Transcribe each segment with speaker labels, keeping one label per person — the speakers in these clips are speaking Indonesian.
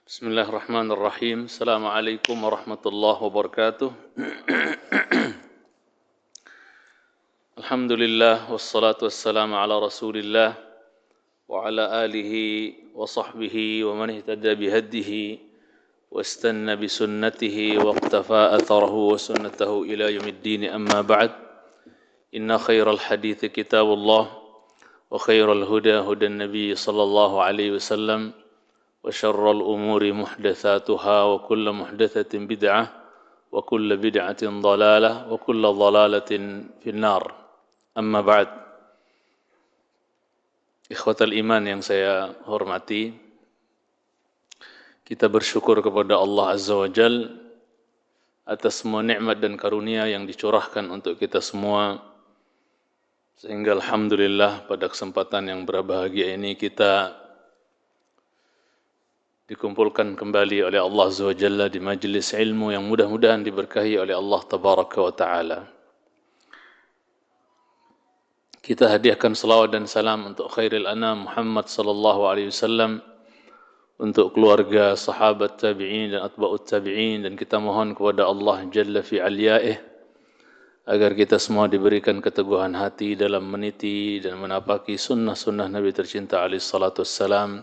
Speaker 1: Bismillahirrahmanirrahim. Assalamualaikum warahmatullahi wabarakatuh. Alhamdulillah wassalatu wassalamu ala Rasulillah wa ala alihi wa sahbihi wa man ihtada bihadihi wa istanna bi sunnatihi wa iqtafa atharahu wa sunnatahu ila yaumiddin, amma ba'd. Inna khairal hadithi kitabullah wa khairal huda hudan nabiy sallallahu alaihi wasallam wa syarrul umuri muhdatsatuha wa kullu muhdatsatin bid'ah wa kullu bid'atin dhalalah wa kullu dhalalatin finnar. Amma ba'd. Ikhwatal iman yang saya hormati, kita bersyukur kepada Allah Azza wa Jal atas semua nikmat dan karunia yang dicurahkan untuk kita semua, sehingga alhamdulillah pada kesempatan yang berbahagia ini kita dikumpulkan kembali oleh Allah Azza wa Jalla di majlis ilmu yang mudah-mudahan diberkahi oleh Allah Tabaraka wa Ta'ala. Kita hadiahkan salawat dan salam untuk khairil anam Muhammad sallallahu alaihi wasallam, untuk keluarga, sahabat, tabi'in dan atba'ut tabi'in, dan kita mohon kepada Allah Jalla fi aliya'ih agar kita semua diberikan keteguhan hati dalam meniti dan menapaki sunnah-sunnah Nabi tercinta alaihi salatu wassalam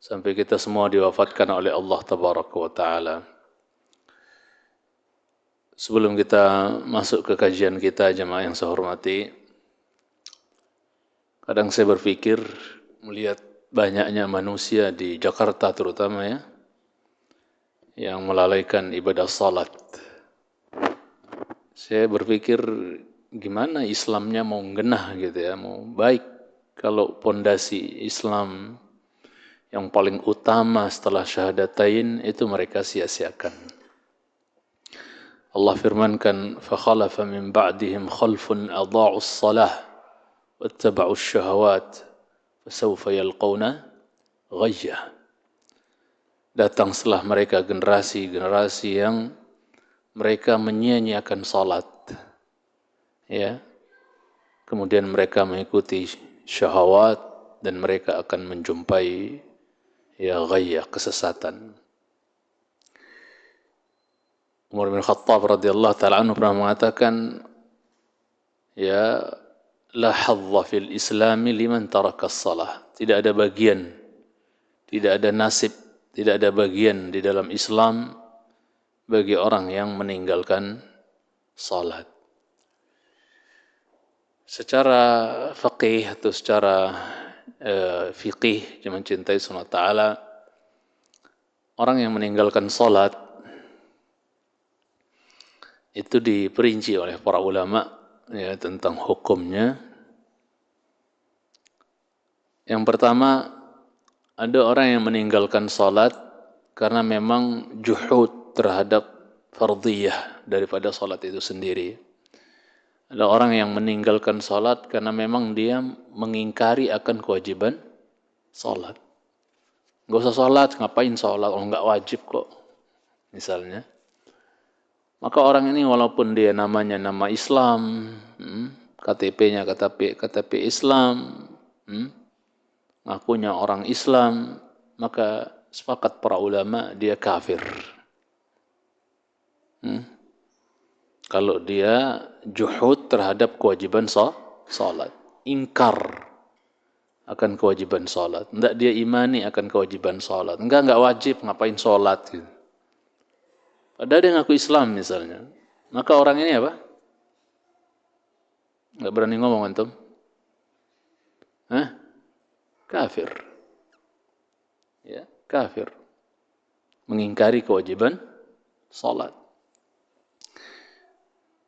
Speaker 1: sampai kita semua diwafatkan oleh Allah Tabaraka wa Ta'ala. Sebelum kita masuk ke kajian kita, jemaah yang saya hormati, kadang saya berpikir melihat banyaknya manusia di Jakarta terutama yang melalaikan ibadah salat. Saya berpikir gimana Islamnya mau genah gitu mau baik kalau pondasi Islam yang paling utama setelah syahadatain itu mereka sia-siakan. Allah firmankan, فَخَلَفَ مِنْ بَعْدِهِمْ خَلْفٌ أَضَاعُوا الصَّلَاةَ وَاتَّبَعُوا الشَّهَوَاتِ فَسَوْفَ يَلْقَوْنَ غَيًّا. Datang setelah mereka generasi-generasi yang mereka menyia-nyiakan salat, kemudian mereka mengikuti syahwat dan mereka akan menjumpai ghayya, kesesatan. Umar bin Khattab radhiyallahu ta'ala anhu pernah mengatakan, la hadza fil islami liman taraka as-salah. Tidak ada bagian, tidak ada nasib, tidak ada bagian di dalam Islam bagi orang yang meninggalkan salat. Secara faqih atau secara fiqih yang mencintai sunnah ta'ala, orang yang meninggalkan salat itu diperinci oleh para ulama tentang hukumnya. Yang pertama, ada orang yang meninggalkan salat karena memang juhud terhadap fardiyah daripada salat itu sendiri. Ada orang yang meninggalkan salat karena memang dia mengingkari akan kewajiban salat. Gak usah salat, ngapain salat? Nggak wajib kok, misalnya. Maka orang ini walaupun dia namanya nama Islam, KTP-nya KTP Islam, ngakunya orang Islam, maka sepakat para ulama dia kafir. Kalau dia juhud terhadap kewajiban salat, ingkar akan kewajiban salat, enggak dia imani akan kewajiban salat, enggak wajib, ngapain salat gitu. Padahal dia ngaku Islam misalnya, maka orang ini apa? Enggak berani ngomong antum? Kafir. Kafir. Mengingkari kewajiban salat.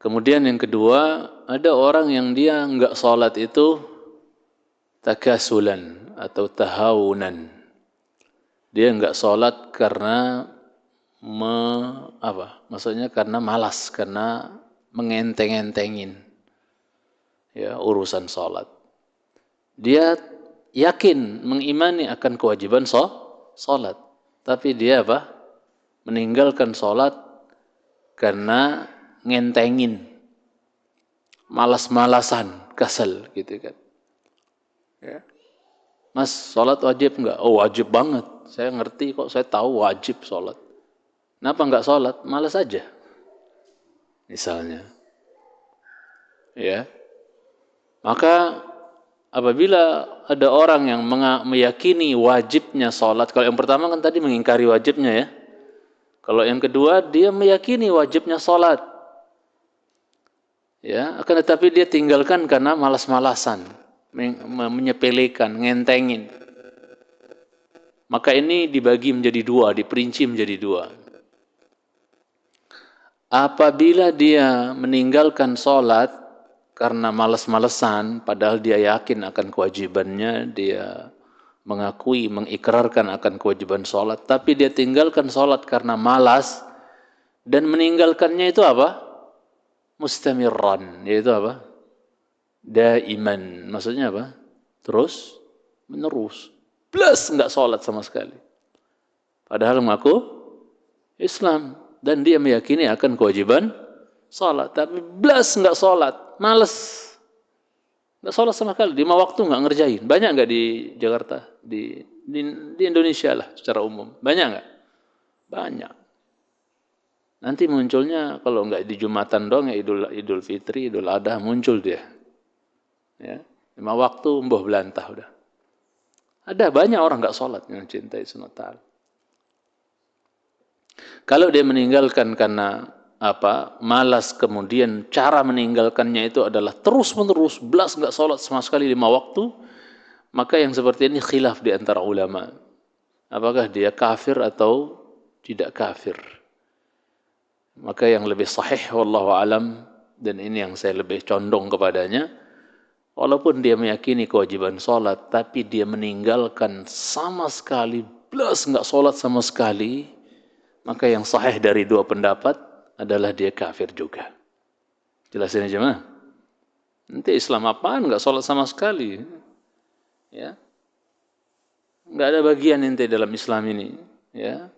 Speaker 1: Kemudian yang kedua, ada orang yang dia enggak salat itu takasulan atau tahawunan. Dia enggak salat karena maksudnya karena malas, karena mengenteng-entengin urusan salat. Dia yakin, mengimani akan kewajiban salat, tapi dia meninggalkan salat karena ngentengin, malas-malasan, kasal gitu kan. Mas, salat wajib enggak? Oh, wajib banget. Saya ngerti kok, saya tahu wajib sholat. Kenapa nggak sholat? Malas aja. Misalnya. Ya. Maka apabila ada orang yang meyakini wajibnya sholat, kalau yang pertama kan tadi mengingkari wajibnya ya. Kalau yang kedua dia meyakini wajibnya sholat. Ya, akan tetapi dia tinggalkan karena malas-malasan, menyepelekan, ngentengin. Maka ini dibagi menjadi dua, diperinci menjadi dua. Apabila dia meninggalkan sholat karena malas-malesan, padahal dia yakin akan kewajibannya, dia mengakui, mengikrarkan akan kewajiban sholat, tapi dia tinggalkan sholat karena malas, dan meninggalkannya itu apa? Mustamirran, yaitu apa? Daiman, maksudnya apa? Terus menerus, plus nggak sholat sama sekali. Padahal mengaku Islam dan dia meyakini akan kewajiban sholat, tapi plus nggak sholat, males, nggak sholat sama sekali, 5 waktu nggak ngerjain. Banyak nggak di Jakarta, di Indonesia lah secara umum, banyak nggak? Banyak. Nanti munculnya kalau nggak di Jumatan dong ya Idul Fitri, Idul Adha muncul dia. Ya, 5 waktu mbah belantah udah. Ada banyak orang nggak sholat yang cintai sunat ta'ala. Kalau dia meninggalkan karena apa? Malas, kemudian cara meninggalkannya itu adalah terus-menerus, belas nggak sholat sama sekali 5 waktu, maka yang seperti ini khilaf di antara ulama. Apakah dia kafir atau tidak kafir? Maka yang lebih sahih wallahu alam, dan ini yang saya lebih condong kepadanya, walaupun dia meyakini kewajiban sholat, tapi dia meninggalkan sama sekali, plus nggak sholat sama sekali, maka yang sahih dari dua pendapat adalah dia kafir juga. Jelasin aja mah. Nanti Islam apaan nggak sholat sama sekali? Ya, nggak ada bagian ente dalam Islam ini. Ya.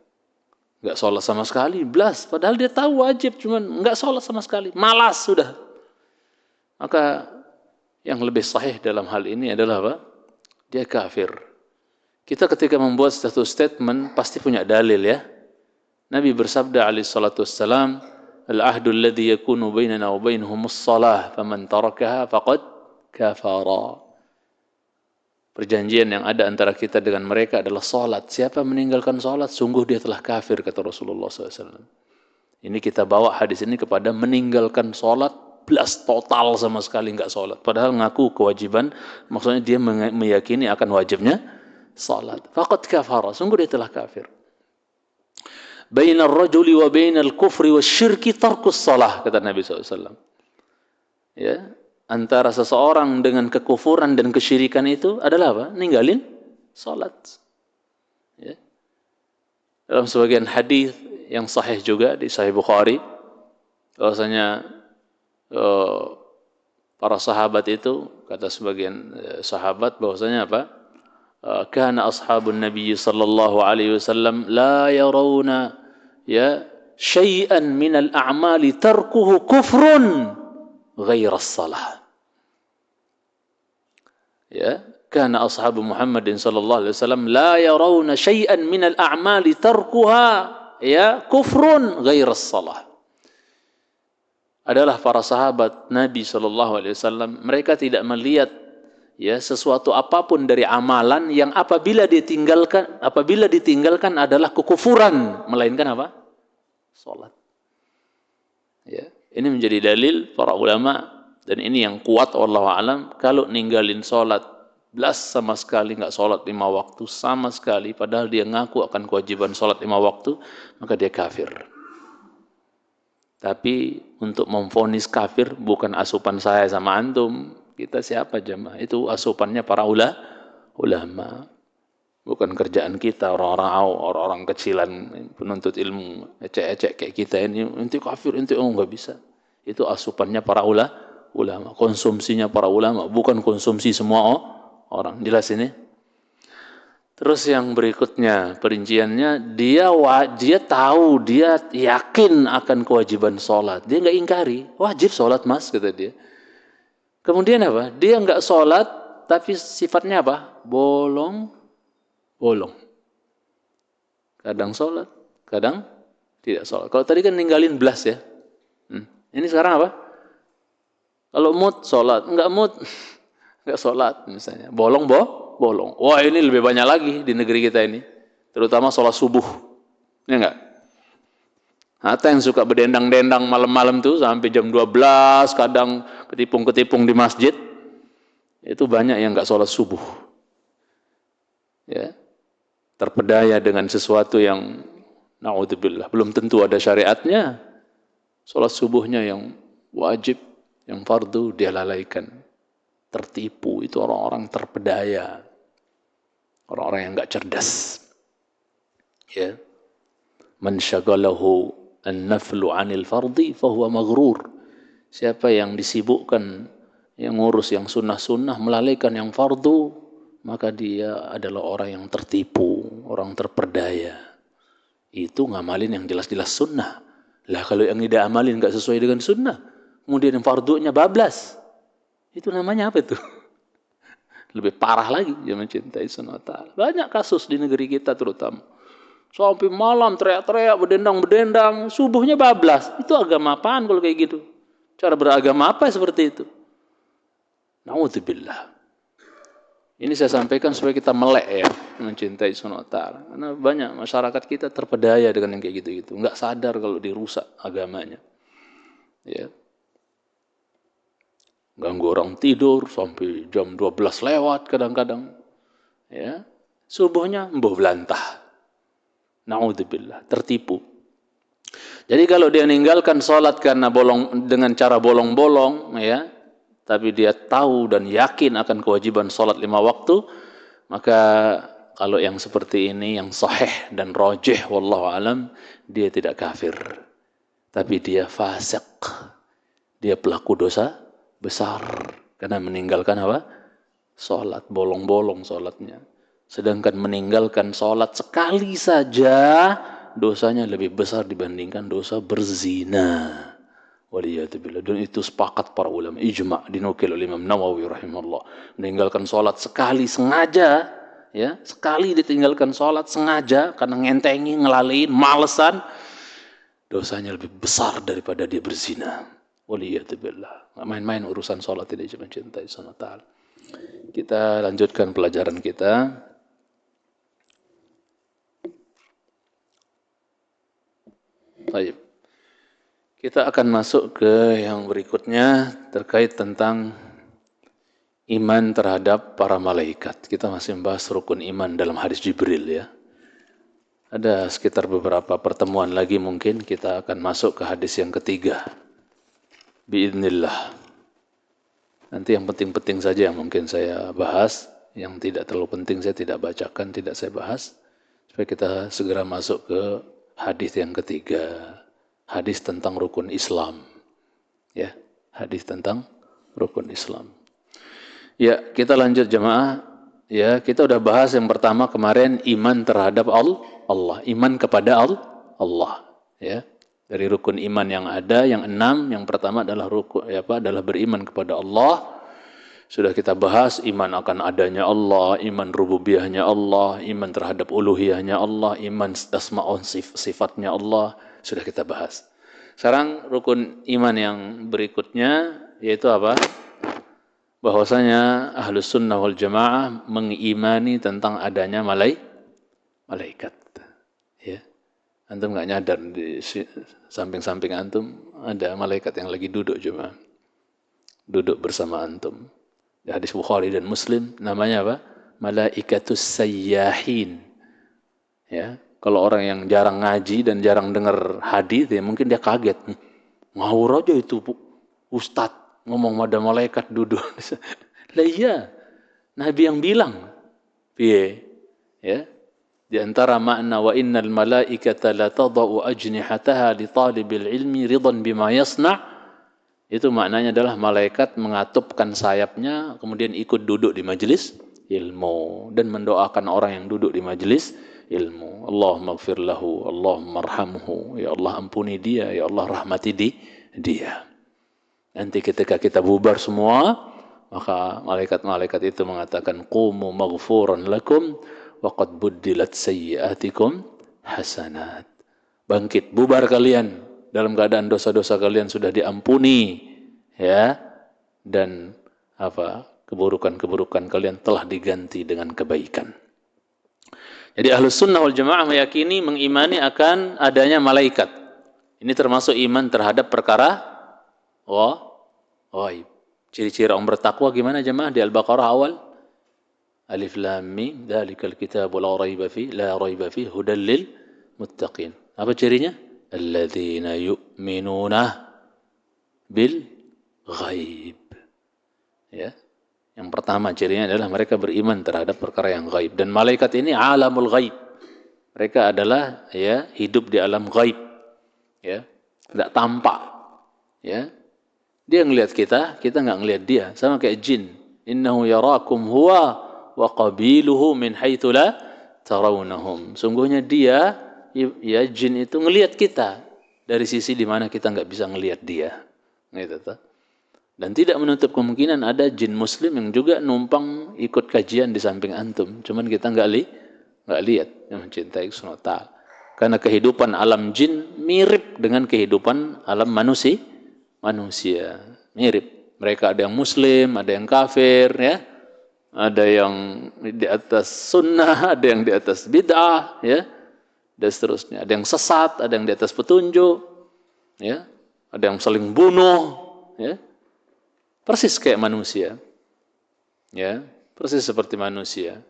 Speaker 1: Nggak sholat sama sekali, belas. Padahal dia tahu wajib, cuman nggak sholat sama sekali. Malas sudah. Maka yang lebih sahih dalam hal ini adalah apa? Dia kafir. Kita ketika membuat satu statement, pasti punya dalil ya. Nabi bersabda alaihi salatu wassalam, al-ahdu alladhi yakunu bainana wa bainahumus salah, faman tarakaha faqad kafara. Perjanjian yang ada antara kita dengan mereka adalah salat. Siapa meninggalkan salat, sungguh dia telah kafir, kata Rasulullah SAW. Ini kita bawa hadis ini kepada meninggalkan salat, plus total sama sekali nggak salat. Padahal ngaku kewajiban, maksudnya dia meyakini akan wajibnya salat. Faqad kafara, sungguh dia telah kafir. Bainar rajuli wa bainal kufri wasyirki tarkus salah, kata Nabi SAW. Ya. Antara seseorang dengan kekufuran dan kesyirikan itu adalah apa? Ninggalin salat. Ya. Dalam sebagian hadis yang sahih juga di Sahih Bukhari, bahwasanya para sahabat itu, kata sebagian sahabat bahwasanya apa? Kana ashabun Nabi sallallahu alaihi wasallam la yarawna ya syai'an min al-a'mali tarkuhu kufrun ghaira as-salah. Ya, kana ashabu Muhammadin sallallahu alaihi wasallam la yarawna syai'an min al-a'mali tarkuha ya kufrun ghaira as-salah. Adalah para sahabat Nabi sallallahu alaihi wasallam, mereka tidak melihat ya sesuatu apapun dari amalan yang apabila ditinggalkan adalah kekufuran, melainkan apa? Salat. Ya. Ini menjadi dalil para ulama, dan ini yang kuat wallahu alam, kalau ninggalin sholat belas sama sekali, nggak sholat 5 waktu sama sekali, padahal dia ngaku akan kewajiban sholat 5 waktu, maka dia kafir. Tapi untuk memvonis kafir bukan asupan saya sama antum, kita siapa jemaah? Itu asupannya para ulama. Bukan kerjaan kita, orang-orang kecilan, penuntut ilmu, ecek-ecek kayak kita ini, inti kafir, inti nggak bisa. Itu asupannya para ulama, konsumsinya para ulama, bukan konsumsi semua orang. Jelas ini? Terus yang berikutnya, perinciannya, dia tahu, dia yakin akan kewajiban sholat. Dia nggak ingkari, wajib sholat mas, kata dia. Kemudian apa? Dia nggak sholat, tapi sifatnya apa? Bolong. Kadang sholat, kadang tidak sholat. Kalau tadi kan ninggalin belas ya. Ini sekarang apa? Kalau mood sholat, enggak mood enggak sholat misalnya. Bolong bolong. Wah ini lebih banyak lagi di negeri kita ini. Terutama sholat subuh. Ya enggak? Atau yang suka berdendang-dendang malam-malam tuh sampai jam 12, kadang ketipung-ketipung di masjid. Itu banyak yang enggak sholat subuh. Ya. Terpedaya dengan sesuatu yang na'udzubillah belum tentu ada syariatnya. Sholat subuhnya yang wajib, yang fardu dia lalaikan. Tertipu, itu orang-orang terpedaya. Orang-orang yang enggak cerdas. Ya. Man syagalahu an-naflu 'anil fardi fahuwa maghrur. Siapa yang disibukkan yang ngurus yang sunnah-sunnah melalaikan yang fardu, maka dia adalah orang yang tertipu, orang terperdaya. Itu ngamalin yang jelas-jelas sunnah. Lah kalau yang tidak amalin enggak sesuai dengan sunnah, kemudian yang fardunya bablas, itu namanya apa itu? Lebih parah lagi, dia mencintai sunnah ta'ala. Banyak kasus di negeri kita terutama. Sampai malam teriak-teriak, berdendang-berdendang, subuhnya bablas. Itu agama apaan kalau kayak gitu? Cara beragama apa seperti itu? Na'udzubillah. Ini saya sampaikan supaya kita melek ya, mencintai sunnah ta'ala. Karena banyak masyarakat kita terpedaya dengan yang kayak gitu-gitu. Enggak sadar kalau dirusak agamanya. Ya. Ganggu orang tidur sampai jam 12 lewat kadang-kadang. Ya. Subuhnya mbuh belantah. Na'udzubillah, tertipu. Jadi kalau dia meninggalkan sholat karena dengan cara bolong-bolong, ya, tapi dia tahu dan yakin akan kewajiban sholat 5 waktu, maka kalau yang seperti ini, yang sahih dan rajih, wallahu alam, dia tidak kafir. Tapi dia fasik. Dia pelaku dosa besar. Karena meninggalkan apa? Sholat, bolong-bolong sholatnya. Sedangkan meninggalkan sholat sekali saja, dosanya lebih besar dibandingkan dosa berzina. Waliyatubillah. Dan itu sepakat para ulama. Ijma' dinukil oleh Imam Nawawi rahimahullah. Meninggalkan sholat sekali sengaja, ya, sekali ditinggalkan sholat sengaja karena ngentengi, ngelalain, malesan, dosanya lebih besar daripada dia berzina. Waliyatubillah. Nggak main-main urusan sholat, tidak cuma mencintai sunnah ta'ala. Kita lanjutkan pelajaran kita. Baik. Kita akan masuk ke yang berikutnya terkait tentang iman terhadap para malaikat. Kita masih membahas rukun iman dalam hadis Jibril ya. Ada sekitar beberapa pertemuan lagi mungkin kita akan masuk ke hadis yang ketiga. Biidznillah. Nanti yang penting-penting saja yang mungkin saya bahas, yang tidak terlalu penting saya tidak bacakan, tidak saya bahas, supaya kita segera masuk ke hadis yang ketiga. Hadis tentang rukun Islam. Ya, hadis tentang rukun Islam. Ya, kita lanjut jemaah. Ya, kita udah bahas yang pertama kemarin iman terhadap Allah, iman kepada Allah. Ya, dari rukun iman yang ada, yang 6, yang pertama adalah rukun adalah beriman kepada Allah. Sudah kita bahas iman akan adanya Allah, iman rububiyahnya Allah, iman terhadap uluhiyahnya Allah, iman asma'un sifatnya Allah. Sudah kita bahas. Sekarang rukun iman yang berikutnya yaitu apa? Bahwasanya Ahlus Sunnah wal Jamaah mengimani tentang adanya malaikat. Ya. Antum nggak nyadar di samping-samping antum ada malaikat yang lagi duduk cuma duduk bersama antum. Di hadis Bukhari dan Muslim namanya apa? Malaikatus sayyahin. Ya. Kalau orang yang jarang ngaji dan jarang dengar hadis, ya mungkin dia kaget. Ngawur aja itu Ustadz ngomong ada malaikat duduk. Lah iya, Nabi yang bilang. Piye? Ya. Di antara makna wa innal malaikata la tadau ajnihataha li talibil ilmi ridan bima yasna'. Itu maknanya adalah malaikat mengatupkan sayapnya kemudian ikut duduk di majelis ilmu dan mendoakan orang yang duduk di majelis ilmu. Allahumma ighfir lahu, Allahumma arhamhu, ya Allah ampuni dia, ya Allah rahmati dia. Nanti ketika kita bubar semua, maka malaikat-malaikat itu mengatakan qumu maghfuran lakum wa qad buddilat sayyi'atikum hasanat. Bangkit, bubar kalian dalam keadaan dosa-dosa kalian sudah diampuni, ya. Dan keburukan-keburukan kalian telah diganti dengan kebaikan. Jadi Ahlus Sunnah wal Jamaah meyakini, mengimani akan adanya malaikat. Ini termasuk iman terhadap perkara ghaib. Ciri-ciri orang bertakwa gimana jemaah di Al-Baqarah awal? Alif Lam Mim, dzalikal kitabu la raiba fi hudal lil muttaqin. Apa cirinya? Alladzina yu'minuna bil ghaib. Ya. Yang pertama cirinya adalah mereka beriman terhadap perkara yang gaib, dan malaikat ini alamul gaib. Mereka adalah hidup di alam gaib. Ya. Tidak tampak. Ya. Dia ngelihat kita enggak ngelihat dia, sama kayak jin. Innahu yarakum huwa wa qabiluhu min haitsu la tarawnahum. Sungguhnya dia jin itu ngelihat kita dari sisi di mana kita enggak bisa ngelihat dia. Gitu tuh. Dan tidak menutup kemungkinan ada jin muslim yang juga numpang ikut kajian di samping antum. Cuman kita enggak lihat, yang mencintai SWT. Karena kehidupan alam jin mirip dengan kehidupan alam manusia. Mirip. Mereka ada yang muslim, ada yang kafir, ya. Ada yang di atas sunnah, ada yang di atas bid'ah, ya. Dan seterusnya. Ada yang sesat, ada yang di atas petunjuk, ya. Ada yang saling bunuh, ya. Persis kayak manusia. Ya, persis seperti manusia.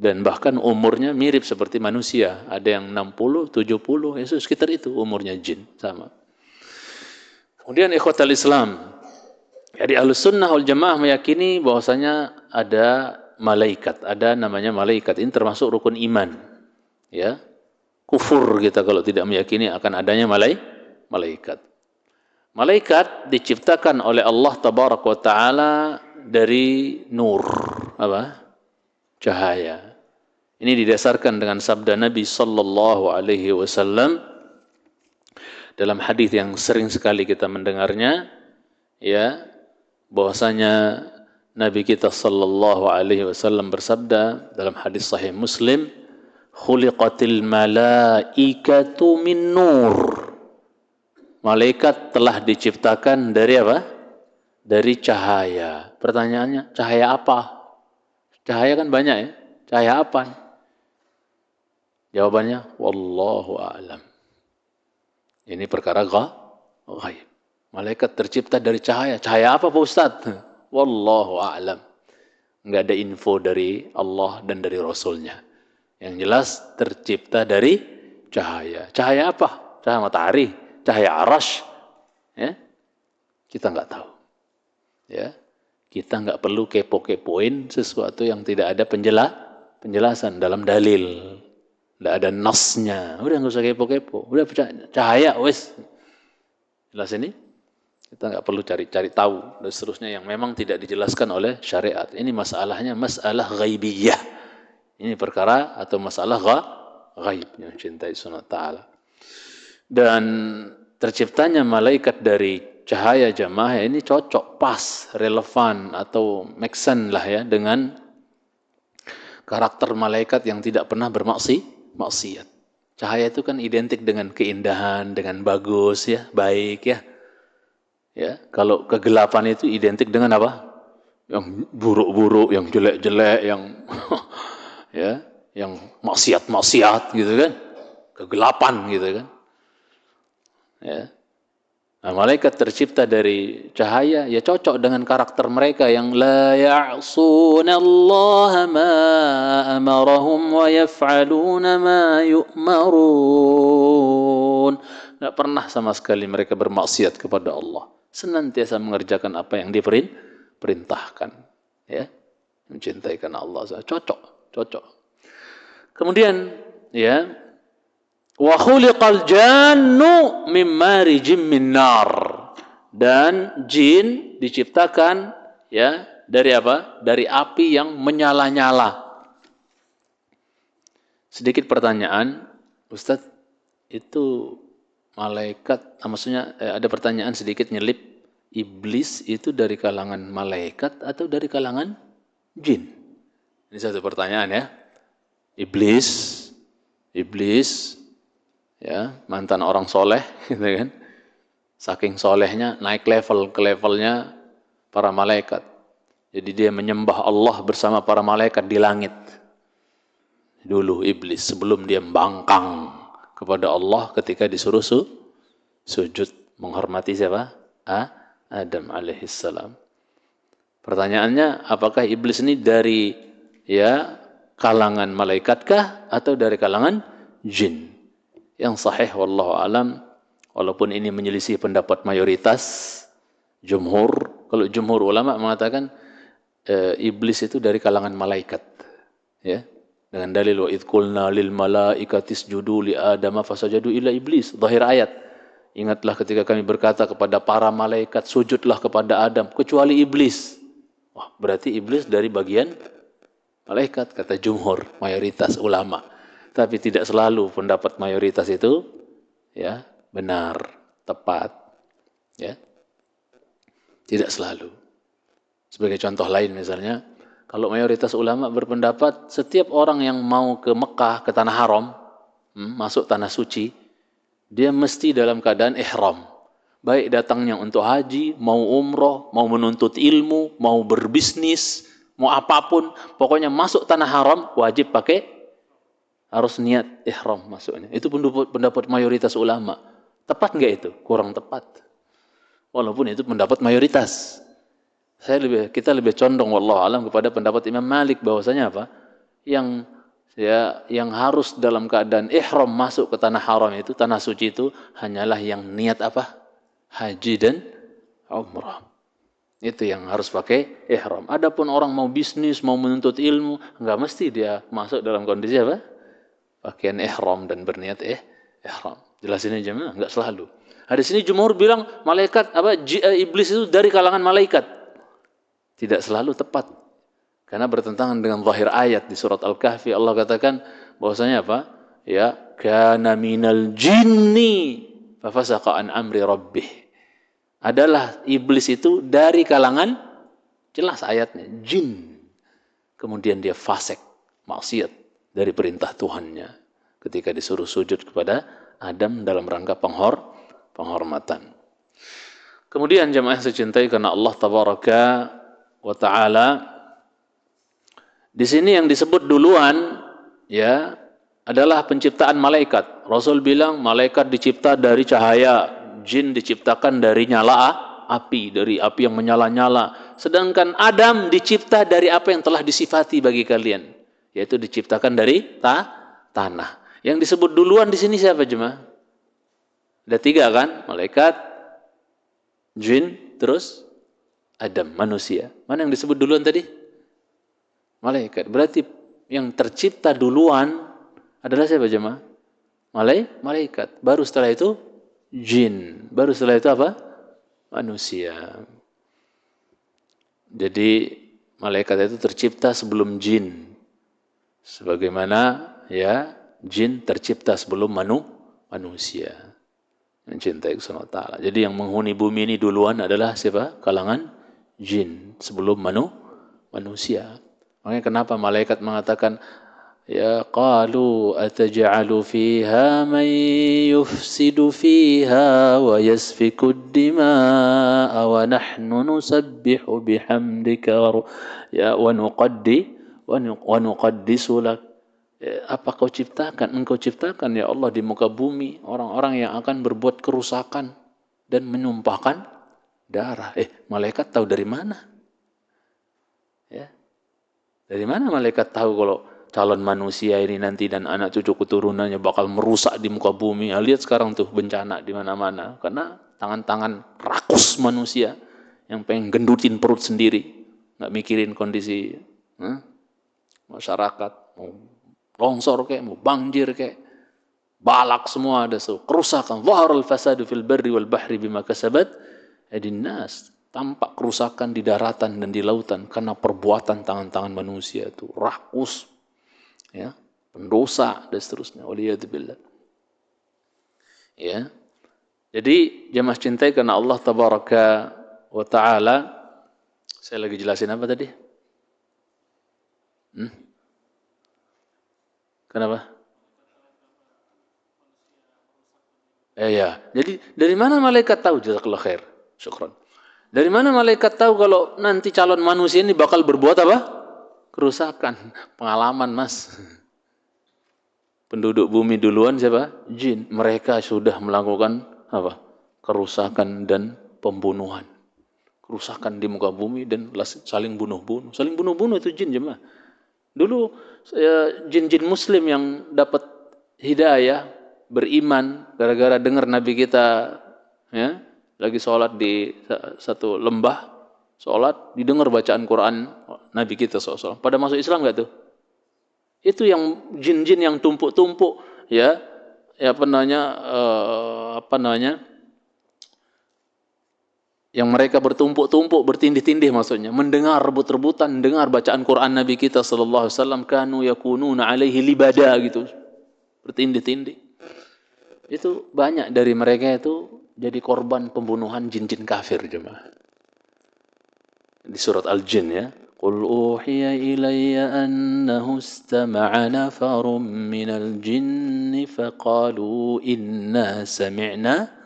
Speaker 1: Dan bahkan umurnya mirip seperti manusia. Ada yang 60, 70, ya sekitar itu umurnya jin, sama. Kemudian ikhwatal Islam. Jadi Ahlus Sunnah wal Jamaah meyakini bahwasanya ada malaikat, ada namanya malaikat. Ini termasuk rukun iman. Ya. Kufur kita kalau tidak meyakini akan adanya malaikat. Malaikat diciptakan oleh Allah Tabaraka wa Ta'ala dari nur, cahaya. Ini didasarkan dengan sabda Nabi sallallahu alaihi wasallam dalam hadis yang sering sekali kita mendengarnya, ya, bahwasanya Nabi kita sallallahu alaihi wasallam bersabda dalam hadis sahih Muslim, khuliqatil malaikatu min nur. Malaikat telah diciptakan dari apa? Dari cahaya. Pertanyaannya, cahaya apa? Cahaya kan banyak ya. Cahaya apa? Jawabannya, wallahu a'lam. Ini perkara ghaib. Malaikat tercipta dari cahaya. Cahaya apa Pak Ustaz? Wallahu a'lam. Enggak ada info dari Allah dan dari Rasulnya. Yang jelas tercipta dari cahaya. Cahaya apa? Cahaya matahari. Cahaya arash, ya, kita nggak tahu, ya, kita nggak perlu kepo-kepoin sesuatu yang tidak ada penjelasan dalam dalil, nggak ada nasnya, udah nggak usah kepo-kepo, udah cahaya, wes, jelas ini, kita nggak perlu cari-cari tahu dan seterusnya yang memang tidak dijelaskan oleh syariat. Ini masalahnya masalah ghaibiyah, ini perkara atau masalah ghaib yang cintai sunnah ta'ala. Dan terciptanya malaikat dari cahaya jamaah ini cocok, pas, relevan atau make sense lah ya dengan karakter malaikat yang tidak pernah bermaksiat. Cahaya itu kan identik dengan keindahan, dengan bagus ya, baik ya. Ya, kalau kegelapan itu identik dengan apa? Yang buruk-buruk, yang jelek-jelek, yang ya, yang maksiat-maksiat gitu kan. Kegelapan gitu kan. Ya. Nah, malaikat tercipta dari cahaya, ya cocok dengan karakter mereka yang la ya'sunallaha ma amarahum wa yaf'aluna ma yu'marun. Tidak pernah sama sekali mereka bermaksiat kepada Allah. Senantiasa mengerjakan apa yang diperintahkan. Ya. Mencintai karena Allah. Cocok. Kemudian, ya, wa khuliqal jannu min marijim min nar, dan jin diciptakan ya dari apa? Dari api yang menyala-nyala. Sedikit pertanyaan, Ustaz, itu malaikat, maksudnya ada pertanyaan sedikit nyelip, iblis itu dari kalangan malaikat atau dari kalangan jin? Ini satu pertanyaan ya. Iblis Iblis, ya, mantan orang soleh, gitu kan. Saking solehnya naik level ke levelnya para malaikat. Jadi dia menyembah Allah bersama para malaikat di langit. Dulu iblis sebelum dia membangkang kepada Allah ketika disuruh sujud menghormati siapa? Adam alaihissalam. Pertanyaannya, apakah iblis ini dari ya kalangan malaikatkah atau dari kalangan jin? Yang sahih wallahu alam, walaupun ini menyelisih pendapat mayoritas jumhur, kalau jumhur ulama mengatakan iblis itu dari kalangan malaikat, ya. Dengan dalil wa idz qulna lil malaikati isjudu li adama fasajadu illa iblis, zahir ayat. Ingatlah ketika kami berkata kepada para malaikat sujudlah kepada Adam kecuali iblis. Wah, berarti iblis dari bagian malaikat kata jumhur, mayoritas ulama. Tapi tidak selalu pendapat mayoritas itu ya benar, tepat, ya. Tidak selalu. Sebagai contoh lain misalnya, kalau mayoritas ulama berpendapat setiap orang yang mau ke Mekah, ke tanah haram, masuk tanah suci, dia mesti dalam keadaan ihram. Baik datangnya untuk haji, mau umroh, mau menuntut ilmu, mau berbisnis, mau apapun, pokoknya masuk tanah haram wajib pakai, harus niat ihram masuknya. Itu pendapat mayoritas ulama. Tepat nggak itu? Kurang tepat. Walaupun itu pendapat mayoritas. Kita lebih condong wallahu alam kepada pendapat Imam Malik bahwasanya apa? Yang harus dalam keadaan ihram masuk ke tanah haram itu, tanah suci itu hanyalah yang niat apa? Haji dan umrah. Itu yang harus pakai ihram. Adapun orang mau bisnis, mau menuntut ilmu, enggak mesti dia masuk dalam kondisi apa? Pakaian ihram dan berniat ihram. Jelasin aja mah enggak selalu. Di sini jumhur bilang malaikat iblis itu dari kalangan malaikat. Tidak selalu tepat. Karena bertentangan dengan zahir ayat di surat Al-Kahfi. Allah katakan bahwasanya apa? Ya, kana minal jinni fafasaqa an amri rabbih. Adalah iblis itu dari kalangan, jelas ayatnya, jin. Kemudian dia fasik, maksiat dari perintah Tuhannya ketika disuruh sujud kepada Adam dalam rangka penghormatan. Kemudian jemaah yang saya cintai karena Allah tabaraka wa ta'ala, di sini yang disebut duluan ya adalah penciptaan malaikat. Rasul bilang malaikat dicipta dari cahaya, jin diciptakan dari nyala api, dari api yang menyala-nyala. Sedangkan Adam dicipta dari apa yang telah disifati bagi kalian, yaitu diciptakan dari tanah. Yang disebut duluan di sini siapa jemaah? Ada 3 kan? Malaikat, jin, terus Adam, manusia. Mana yang disebut duluan tadi? Malaikat. Berarti yang tercipta duluan adalah siapa jemaah? Malaikat. Baru setelah itu jin. Baru setelah itu apa? Manusia. Jadi malaikat itu tercipta sebelum jin. Sebagaimana ya jin tercipta sebelum manusia. Mencintai Allah Ta'ala. Jadi yang menghuni bumi ini duluan adalah siapa? Kalangan jin sebelum manusia. Makanya kenapa malaikat mengatakan ya qalu ataj'alu fiha man yufsidu fiha wa yasfiku ad-dima'a wa nahnu nusabbihu bihamdika wa nuqaddisu lak. Apa engkau ciptakan ya Allah di muka bumi orang-orang yang akan berbuat kerusakan dan menumpahkan darah. Malaikat tahu dari mana? Ya. Dari mana malaikat tahu kalau calon manusia ini nanti dan anak cucu keturunannya bakal merusak di muka bumi? Lihat sekarang tuh bencana di mana-mana karena tangan-tangan rakus manusia yang pengen gendutin perut sendiri, nggak mikirin kondisi masyarakat, mau longsor kayak, mau banjir kayak, balak semua ada kerusakan. Zaharal fasadu fil barri wal bahri bima kasabat aydin nas. Tampak kerusakan di daratan dan di lautan karena perbuatan tangan-tangan manusia itu rakus, ya, pendosa dan seterusnya. Waliyadzubillah. Ya. Jadi jemaah cintai karena Allah tabaraka wa taala. Saya lagi jelasin apa tadi? Kenapa? Ya. Jadi dari mana malaikat tahu? Jazakallah khair. Syukran. Dari mana malaikat tahu kalau nanti calon manusia ini bakal berbuat apa? Kerusakan. Pengalaman, Mas. Penduduk bumi duluan siapa? Jin. Mereka sudah melakukan apa? Kerusakan dan pembunuhan. Kerusakan di muka bumi dan saling bunuh-bunuh. Saling bunuh-bunuh itu jin jemaah. Dulu jin-jin muslim yang dapat hidayah, beriman gara-gara dengar Nabi kita ya, lagi sholat di satu lembah, sholat didengar bacaan Quran Nabi kita SAW. Pada masuk Islam nggak tuh? Itu yang jin-jin yang tumpuk-tumpuk ya, apa namanya? Yang mereka bertumpuk-tumpuk, bertindih-tindih maksudnya, mendengar rebut-rebutan, dengar bacaan Quran Nabi kita sallallahu alaihi wasallam, kanu yakununa alaihi libada gitu. Bertindih-tindih. Itu banyak dari mereka itu jadi korban pembunuhan jin-jin kafir jemaah. Di surat Al-Jin ya. Qul uhiya ilayya annahu istama'a nafarun minal jinni faqalu inna sami'na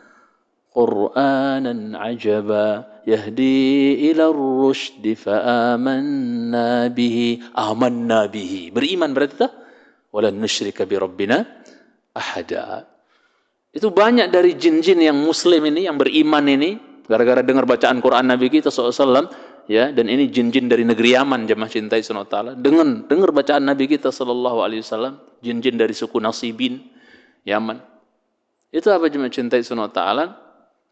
Speaker 1: Qur'anan ajaba yahdi ila ar-rusyd fa amanna bihi. Beriman berarti tak? Walan nusyrika bi rabbina ahada. Itu banyak dari jin-jin yang muslim ini, yang beriman ini, gara-gara dengar bacaan Quran Nabi kita SAW, ya, dan ini jin-jin dari negeri Yaman, jemaah cintai Subhanahu wa taala, dengar bacaan Nabi kita SAW, jin-jin dari suku Nasibin, Yaman. Itu apa jemaah cintai Subhanahu wa taala?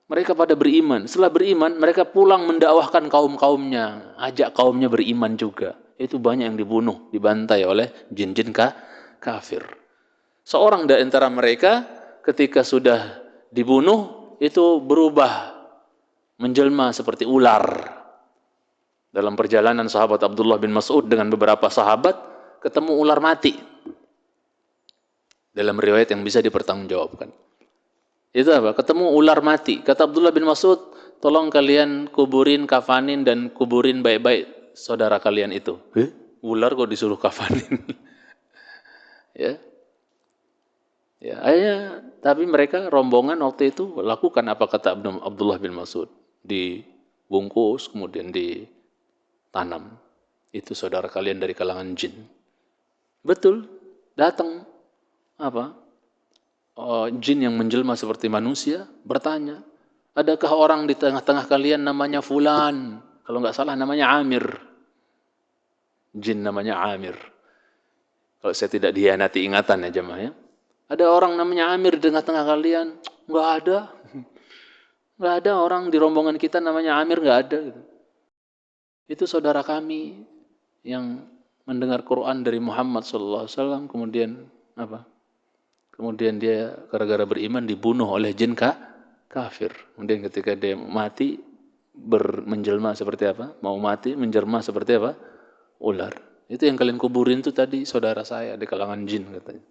Speaker 1: Mereka pada beriman. Setelah beriman, mereka pulang mendakwahkan kaum-kaumnya. Ajak kaumnya beriman juga. Itu banyak yang dibunuh, dibantai oleh jin-jin kafir. Seorang dari antara mereka ketika sudah dibunuh, itu berubah menjelma seperti ular. Dalam perjalanan sahabat Abdullah bin Mas'ud dengan beberapa sahabat, ketemu ular mati. Dalam riwayat yang bisa dipertanggungjawabkan. Itu apa? Ketemu ular mati. Kata Abdullah bin Mas'ud, tolong kalian kuburin, kafanin, dan kuburin baik-baik saudara kalian itu. Ular kok disuruh kafanin? Ya. Ya, akhirnya, tapi mereka rombongan waktu itu lakukan apa kata Abdullah bin Mas'ud. Dibungkus, kemudian ditanam. Itu saudara kalian dari kalangan jin. Betul, datang apa? Jin yang menjelma seperti manusia bertanya, adakah orang di tengah-tengah kalian namanya Fulan? Kalau nggak salah namanya Amir. Jin namanya Amir. Kalau saya tidak dihianati ingatan ya jemaah ya. Ada orang namanya Amir di tengah-tengah kalian? Nggak ada. Nggak ada orang di rombongan kita namanya Amir, nggak ada. Itu saudara kami yang mendengar Quran dari Muhammad SAW, kemudian apa? Kemudian dia gara-gara beriman dibunuh oleh jin kafir. Kemudian ketika dia mati menjelma seperti apa? Mau mati menjelma seperti apa? Ular. Itu yang kalian kuburin itu tadi saudara saya di kalangan jin katanya.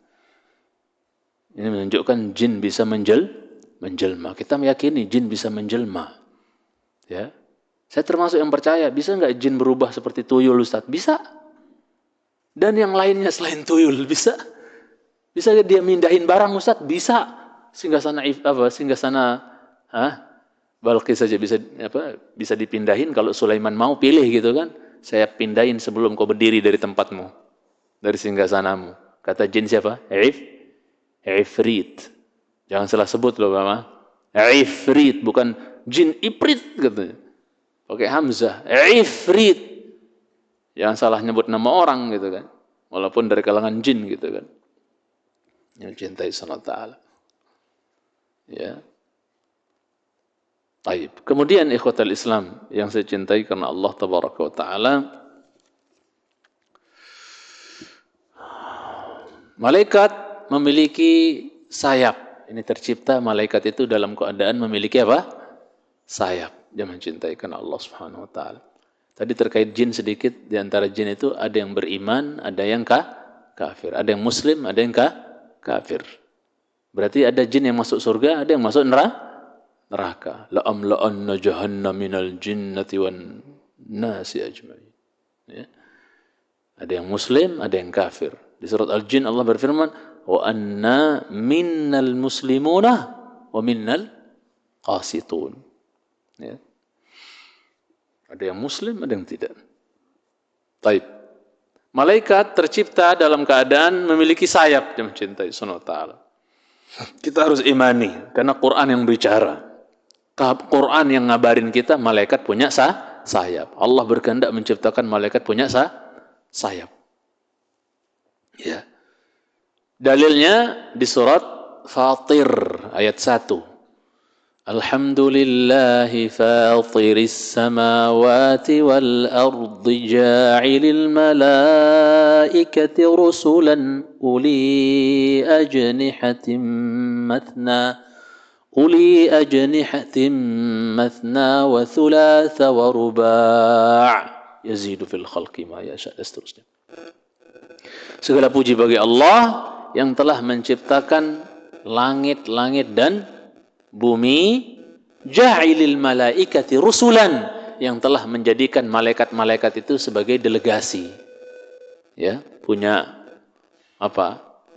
Speaker 1: Ini menunjukkan jin bisa menjelma. Kita meyakini jin bisa menjelma. Ya. Saya termasuk yang percaya, bisa nggak jin berubah seperti tuyul Ustaz? Bisa. Dan yang lainnya selain tuyul bisa. Bisa dia mindahin barang Ustaz? Bisa. Singgasana Balqis saja bisa dipindahin kalau Sulaiman mau pilih gitu kan. Saya pindahin sebelum kau berdiri dari tempatmu. Dari singgasanamu. Kata jin siapa? Ifrit. Jangan salah sebut loh Mama. Ifrit bukan jin iprit katanya. Pakai hamzah. Ifrit. Jangan salah nyebut nama orang gitu kan. Walaupun dari kalangan jin gitu kan. Yang cintai Allah Ta'ala. Ya. Baik. Kemudian ikhwatal Islam yang saya cintai karena Allah Tabaraka wa Ta'ala. Malaikat memiliki sayap. Ini tercipta malaikat itu dalam keadaan memiliki apa? Sayap. Dia mencintai karena Allah Subhanahu wa Ta'ala. Tadi terkait jin sedikit. Di antara jin itu ada yang beriman, ada yang kafir. Ada yang muslim, ada yang kafir. Berarti ada jin yang masuk surga, ada yang masuk neraka. La amla'anna jahannam minal jinnati wan nasi ajma'in. Ya. Ada yang muslim, ada yang kafir. Di surat Al-Jin Allah berfirman, "Wa anna minnal muslimuna wa minnal qasitun. Ya. Ada yang muslim, ada yang tidak. Taib. Malaikat tercipta dalam keadaan memiliki sayap yang mencintai Subhanahu wa ta'ala. Kita harus imani, karena Quran yang bicara. Quran yang ngabarin kita, malaikat punya sayap. Allah berkehendak menciptakan malaikat punya sayap. Ya. Dalilnya di surat Fatir ayat 1. Alhamdulillahi fatiris samawati wal ardi ja'ilil malaikati rusulan uli ajnihatin mathna wa thulatha wa ruba' yazidu fil khalqi ma yasha' dan seterusnya. Segala puji bagi Allah yang telah menciptakan langit-langit dan bumi, ja'ilil malaikati rusulan, yang telah menjadikan malaikat-malaikat itu sebagai delegasi. Ya, punya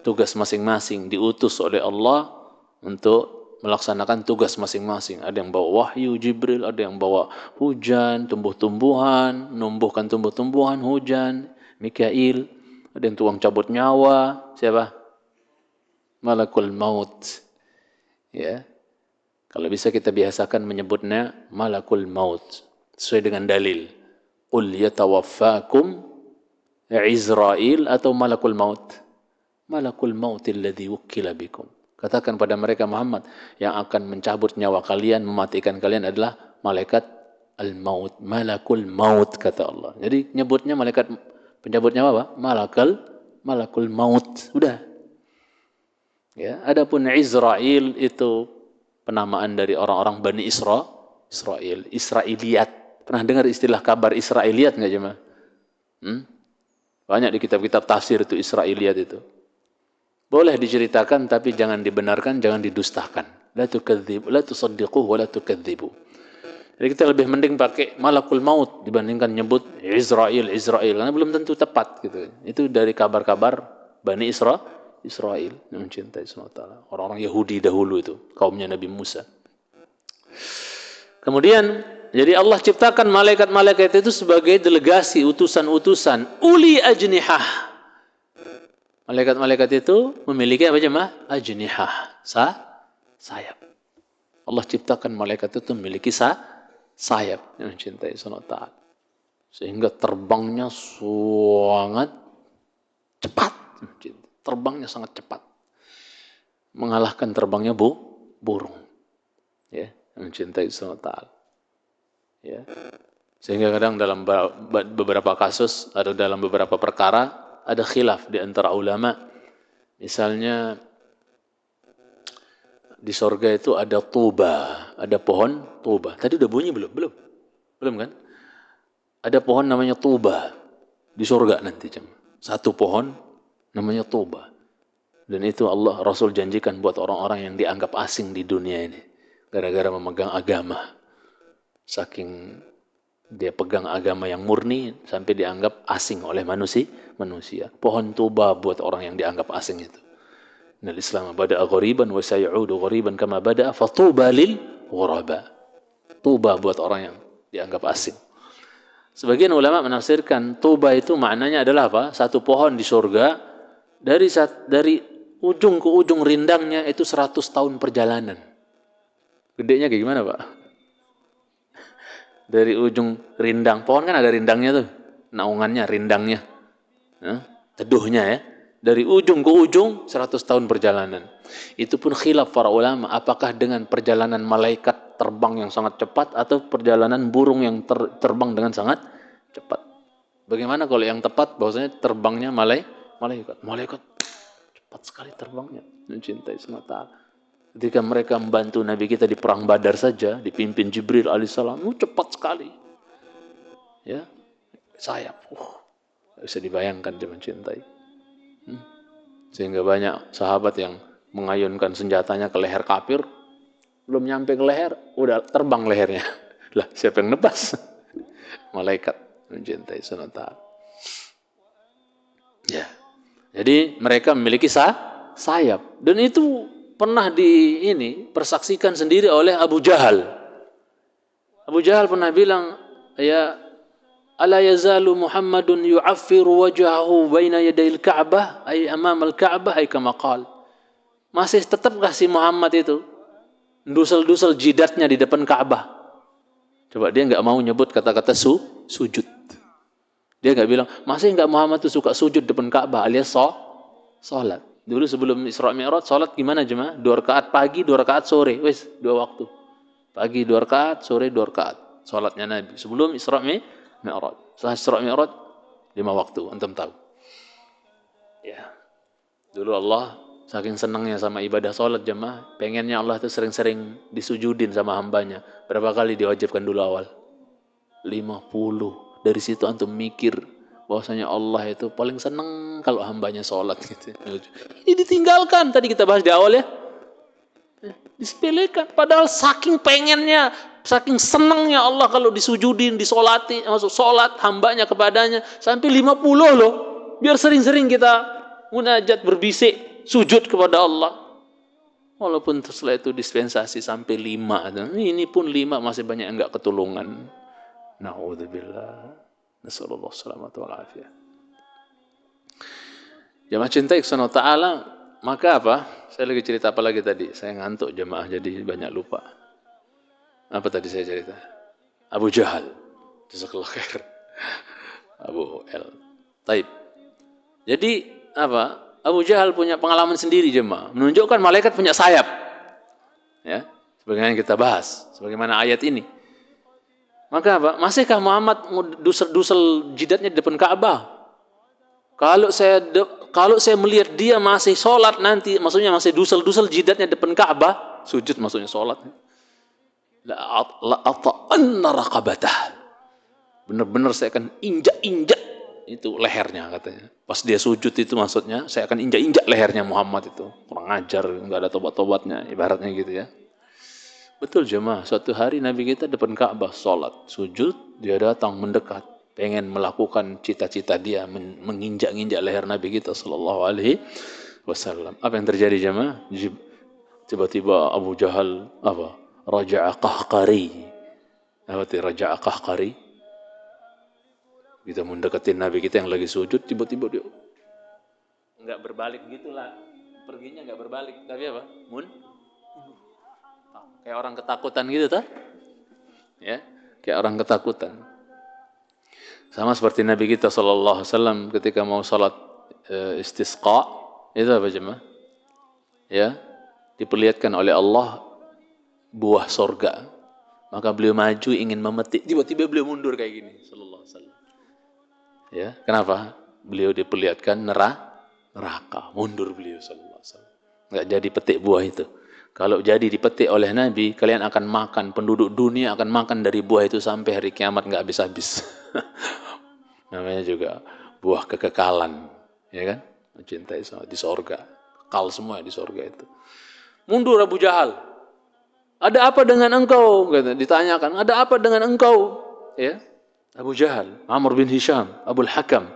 Speaker 1: tugas masing-masing, diutus oleh Allah untuk melaksanakan tugas masing-masing. Ada yang bawa wahyu Jibril, ada yang bawa hujan, tumbuh-tumbuhan, menumbuhkan tumbuh-tumbuhan, hujan, Mikail, ada yang tukang cabut nyawa, siapa? Malakul maut. Ya. Kalau bisa kita biasakan menyebutnya malakul maut sesuai dengan dalil. Qul yatawaffakum Izrail atau malakul maut. Malakul maut alladhi wukkila bikum. Katakan pada mereka Muhammad, yang akan mencabut nyawa kalian, mematikan kalian adalah malaikat al-maut, malakul maut kata Allah. Jadi nyebutnya malaikat pencabut nyawa apa? Malakul maut. Udah. Ya, adapun Izrail itu penamaan dari orang-orang Bani Israel, Israiliyat. Pernah dengar istilah kabar Israiliyat nggak jemaah? Banyak di kitab-kitab tafsir itu Israiliyat itu. Boleh diceritakan tapi jangan dibenarkan, jangan didustakan. La tukadzibu, la tusaddiquhu wa la tukadzibu. Jadi kita lebih mending pakai malakul maut dibandingkan nyebut Israel karena belum tentu tepat gitu. Itu dari kabar-kabar Bani Israel yang mencintai Allah. Orang-orang Yahudi dahulu itu, kaumnya Nabi Musa. Kemudian, jadi Allah ciptakan malaikat-malaikat itu sebagai delegasi, utusan-utusan, uli ajnihah. Malaikat-malaikat itu memiliki apa jemaah? Ajnihah, sayap. Allah ciptakan malaikat itu memiliki sayap yang mencintai Allah. Sehingga terbangnya sangat cepat. Terbangnya sangat cepat, mengalahkan terbangnya burung, ya, yang mencintai Allah. Ya, sehingga kadang dalam beberapa kasus atau dalam beberapa perkara ada khilaf di antara ulama. Misalnya di sorga itu ada tuba, ada pohon tuba. Tadi udah bunyi belum kan? Ada pohon namanya tuba di sorga nanti satu pohon namanya toba. Dan itu Allah Rasul janjikan buat orang-orang yang dianggap asing di dunia ini gara-gara memegang agama. Saking dia pegang agama yang murni sampai dianggap asing oleh manusia. Pohon toba buat orang yang dianggap asing itu. Innal Islam bada'a ghariban wa sayaudu ghariban kama bada'a fatuba lil ghuraba. Toba buat orang yang dianggap asing. Sebagian ulama menafsirkan toba itu maknanya adalah apa? Satu pohon di surga. Dari ujung ke ujung rindangnya itu 100 tahun perjalanan. Gedenya kayak gimana Pak? Dari ujung rindang, pohon kan ada rindangnya tuh, naungannya, rindangnya, teduhnya ya. Dari ujung ke ujung 100 tahun perjalanan. Itu pun khilaf para ulama, apakah dengan perjalanan malaikat terbang yang sangat cepat atau perjalanan burung yang terbang dengan sangat cepat. Bagaimana kalau yang tepat bahwasanya terbangnya malaikat cepat sekali terbangnya, mencintai Allah. Ketika mereka membantu Nabi kita di perang Badar saja, dipimpin Jibril alaihissalam, cepat sekali. Ya, sayap. Bisa dibayangkan dia mencintai. Sehingga banyak sahabat yang mengayunkan senjatanya ke leher kafir, belum nyampe ke leher, udah terbang lehernya. Lah, siapa yang nebas? Malaikat mencintai Allah. Ya. Jadi mereka memiliki sayap dan itu pernah persaksikan sendiri oleh Abu Jahal. Abu Jahal pernah bilang, ya, ala yazalu Muhammadun yu'affiru wajhahu baina yadayil Ka'bah ay amam al-Ka'bah ay kama qala. Masih tetapkah si Muhammad itu dusel-dusel jidatnya di depan Ka'bah? Coba dia enggak mau nyebut kata-kata sujud. Dia enggak bilang, masih enggak Muhammad itu suka sujud depan Ka'bah alias salat. Dulu sebelum Isra Mi'raj salat gimana jemaah? 2 rakaat pagi, 2 rakaat sore, wis 2 waktu. Pagi 2 rakaat, sore 2 rakaat. Salatnya Nabi sebelum Isra Mi'raj. Setelah Isra Mi'raj 5 waktu, antum tahu. Ya. Dulu Allah saking senangnya sama ibadah salat jemaah, pengennya Allah itu sering-sering disujudin sama hambanya. Berapa kali diwajibkan dulu awal? 50. Dari situ antum mikir bahwasanya Allah itu paling senang kalau hambanya sholat gitu. Ini ditinggalkan, tadi kita bahas di awal ya. Disepelekan, padahal saking pengennya, saking senangnya Allah kalau disujudin, disolati, masuk sholat hambanya kepadanya, sampai 50 loh. Biar sering-sering kita munajat berbisik, sujud kepada Allah. Walaupun setelah itu dispensasi sampai 5. Ini pun 5 masih banyak yang enggak ketulungan. Na'udzubillah. Nasallallahu salamatu wal afiyah. Jemaah cinta Subhanahu wa ta'ala, maka apa? Saya lagi cerita apa lagi tadi? Saya ngantuk jemaah jadi banyak lupa. Apa tadi saya cerita? Abu Jahal. Jazakallahu khair. Abu L. Taib. Jadi apa? Abu Jahal punya pengalaman sendiri jemaah, menunjukkan malaikat punya sayap. Ya, sebagaimana kita bahas, sebagaimana ayat ini. Maka apa? Masihkah Muhammad dusel-dusel jidatnya di depan Ka'bah? Kalau saya melihat dia masih sholat nanti, maksudnya masih dusel-dusel jidatnya di depan Ka'bah, sujud maksudnya sholat. La ata'anna raqabatah. Benar-benar saya akan injak-injak itu lehernya katanya. Pas dia sujud itu maksudnya saya akan injak-injak lehernya Muhammad itu. Kurang ajar, enggak ada tobat-tobatnya, ibaratnya gitu ya. Betul jemaah, suatu hari Nabi kita depan Ka'bah sholat, sujud, dia datang mendekat, pengen melakukan cita-cita dia, menginjak-injak leher Nabi kita sallallahu alaihi wasallam. Apa yang terjadi jemaah? Tiba-tiba Abu Jahal raja'a qahqari. Apa itu raja'a qahqari? Kita mendekatin Nabi kita yang lagi sujud, tiba-tiba dia enggak berbalik gitulah. Perginya enggak berbalik, tapi apa? Kayak orang ketakutan gitu toh? Ya, kayak orang ketakutan. Sama seperti Nabi kita sallallahu alaihi wasallam ketika mau salat istisqa, itu apa jemaah? Ya, diperlihatkan oleh Allah buah sorga. Maka beliau maju ingin memetik, tiba-tiba beliau mundur kayak gini sallallahu alaihi wasallam. Ya, kenapa? Beliau diperlihatkan neraka, mundur beliau sallallahu alaihi wasallam. Enggak jadi petik buah itu. Kalau jadi dipetik oleh Nabi, kalian akan makan, penduduk dunia akan makan dari buah itu sampai hari kiamat enggak habis-habis. Namanya juga buah kekekalan, ya kan? Mencintai di sorga, kekal semua di sorga itu. Mundur Abu Jahal. Ada apa dengan engkau? Ditanyakan, ada apa dengan engkau? Ya, Abu Jahal, Amr bin Hisham, Abul Hakam.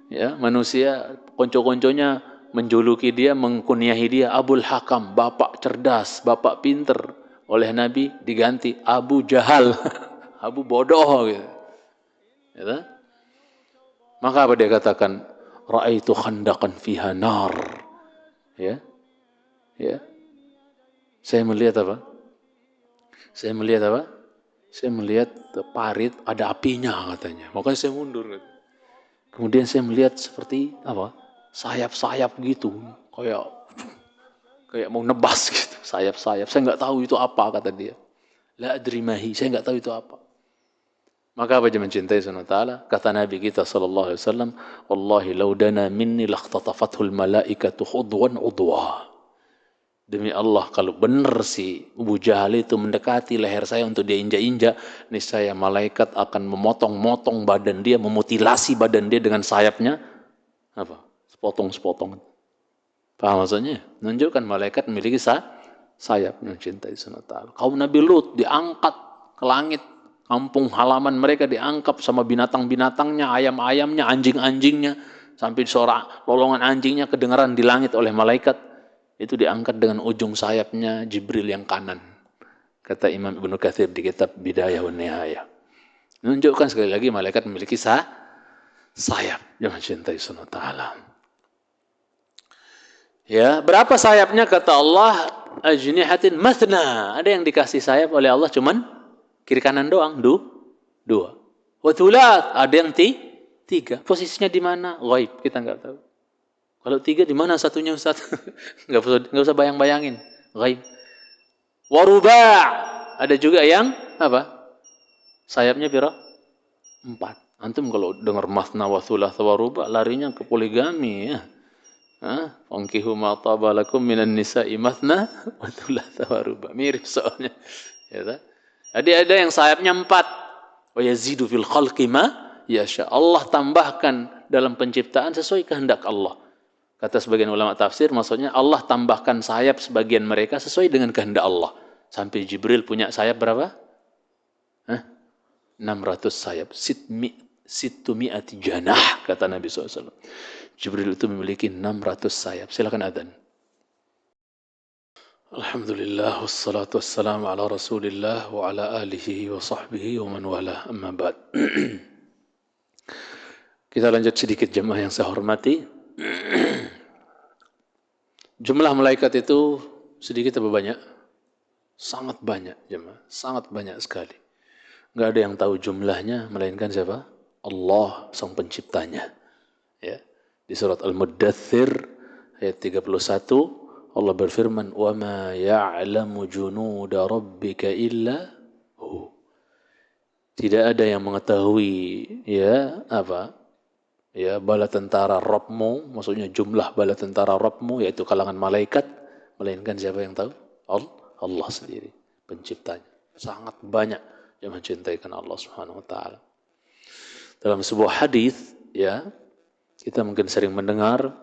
Speaker 1: Ya, manusia konco-konconya menjuluki dia, mengkunyahi dia Abul Hakam, bapak cerdas, bapak pinter. Oleh Nabi diganti Abu Jahal, Abu bodoh gitu. Ya, maka apa dia katakan? Ra'aitu khandaqan fiha nar. Ya. Ya. Saya melihat apa? Saya melihat parit ada apinya katanya. Makanya saya mundur. Kemudian saya melihat seperti apa? Sayap-sayap gitu, kayak mau nebas gitu, sayap-sayap. Saya nggak tahu itu apa kata dia. La adri mahi, saya nggak tahu itu apa. Maka apa dia mencintai Subhanahu wa ta'ala? Kata Nabi kita sallallahu alaihi wasallam, wallahi law dana minni laqtatafathul malaikatu khudwan udwa. Demi Allah, kalau benar si Abu Jahal itu mendekati leher saya untuk dia injak-injak, niscaya malaikat akan memotong-motong badan dia, memutilasi badan dia dengan sayapnya. Apa? Sepotong-sepotong. Paham maksudnya? Menunjukkan malaikat memiliki sayap yang cintai Subhanahu wa ta'ala. Kaum Nabi Lut diangkat ke langit. Kampung halaman mereka diangkat sama binatang-binatangnya, ayam-ayamnya, anjing-anjingnya. Sampai suara lolongan anjingnya kedengaran di langit oleh malaikat. itu diangkat dengan ujung sayapnya Jibril yang kanan. Kata Imam Ibnu Katsir di kitab Bidayah wan Nihayah. Menunjukkan sekali lagi malaikat memiliki sayap. Jangan cintai Subhanahu wa ta'ala. Ya, berapa sayapnya kata Allah? Ajnihatin mathna. Ada yang dikasih sayap oleh Allah cuman kiri kanan doang, dua. Wa thulat, ada yang tiga. Posisinya di mana? Ghaib, kita enggak tahu. Kalau tiga di mana satunya Ustaz? Enggak usah bayang-bayangin. Ghaib. Wa ruba', ada juga yang apa? Sayapnya pira? 4. Antum kalau dengar mathna wa thulatha wa ruba' larinya ke poligami ya. Fankihu ma taba lakum minan nisa'i mathna wa thulatha wa ruba'. Mirip soalnya. Ya, jadi ada yang sayapnya 4. Wa yazidu fil khalqi ma yasha. Allah tambahkan dalam penciptaan sesuai kehendak Allah. Kata sebagian ulama tafsir, maksudnya Allah tambahkan sayap sebagian mereka sesuai dengan kehendak Allah. Sampai Jibril punya sayap berapa? 600 sayap. Situmi'ati janah, kata Nabi SAW. Jibril itu memiliki 600 sayap. Silakan adzan. Alhamdulillah, wassalatu wassalamu ala rasulillah wa ala alihi wa sahbihi wa man wala, amma ba'd. Kita lanjut sedikit jemaah yang saya hormati. Jumlah malaikat itu sedikit atau banyak? Sangat banyak jemaah, sangat banyak sekali. Enggak ada yang tahu jumlahnya melainkan siapa? Allah, sang penciptanya. Ya. Di surat Al-Muddathir ayat 31 Allah berfirman, "Wa ma ya'lamu junuda rabbika illa hu." Tidak ada yang mengetahui bala tentara Rabbmu, maksudnya jumlah bala tentara Rabbmu yaitu kalangan malaikat, melainkan siapa yang tahu? Allah sendiri, penciptanya. Sangat banyak yang mencintaikan Allah Subhanahu wa taala. Dalam sebuah hadis, ya, kita mungkin sering mendengar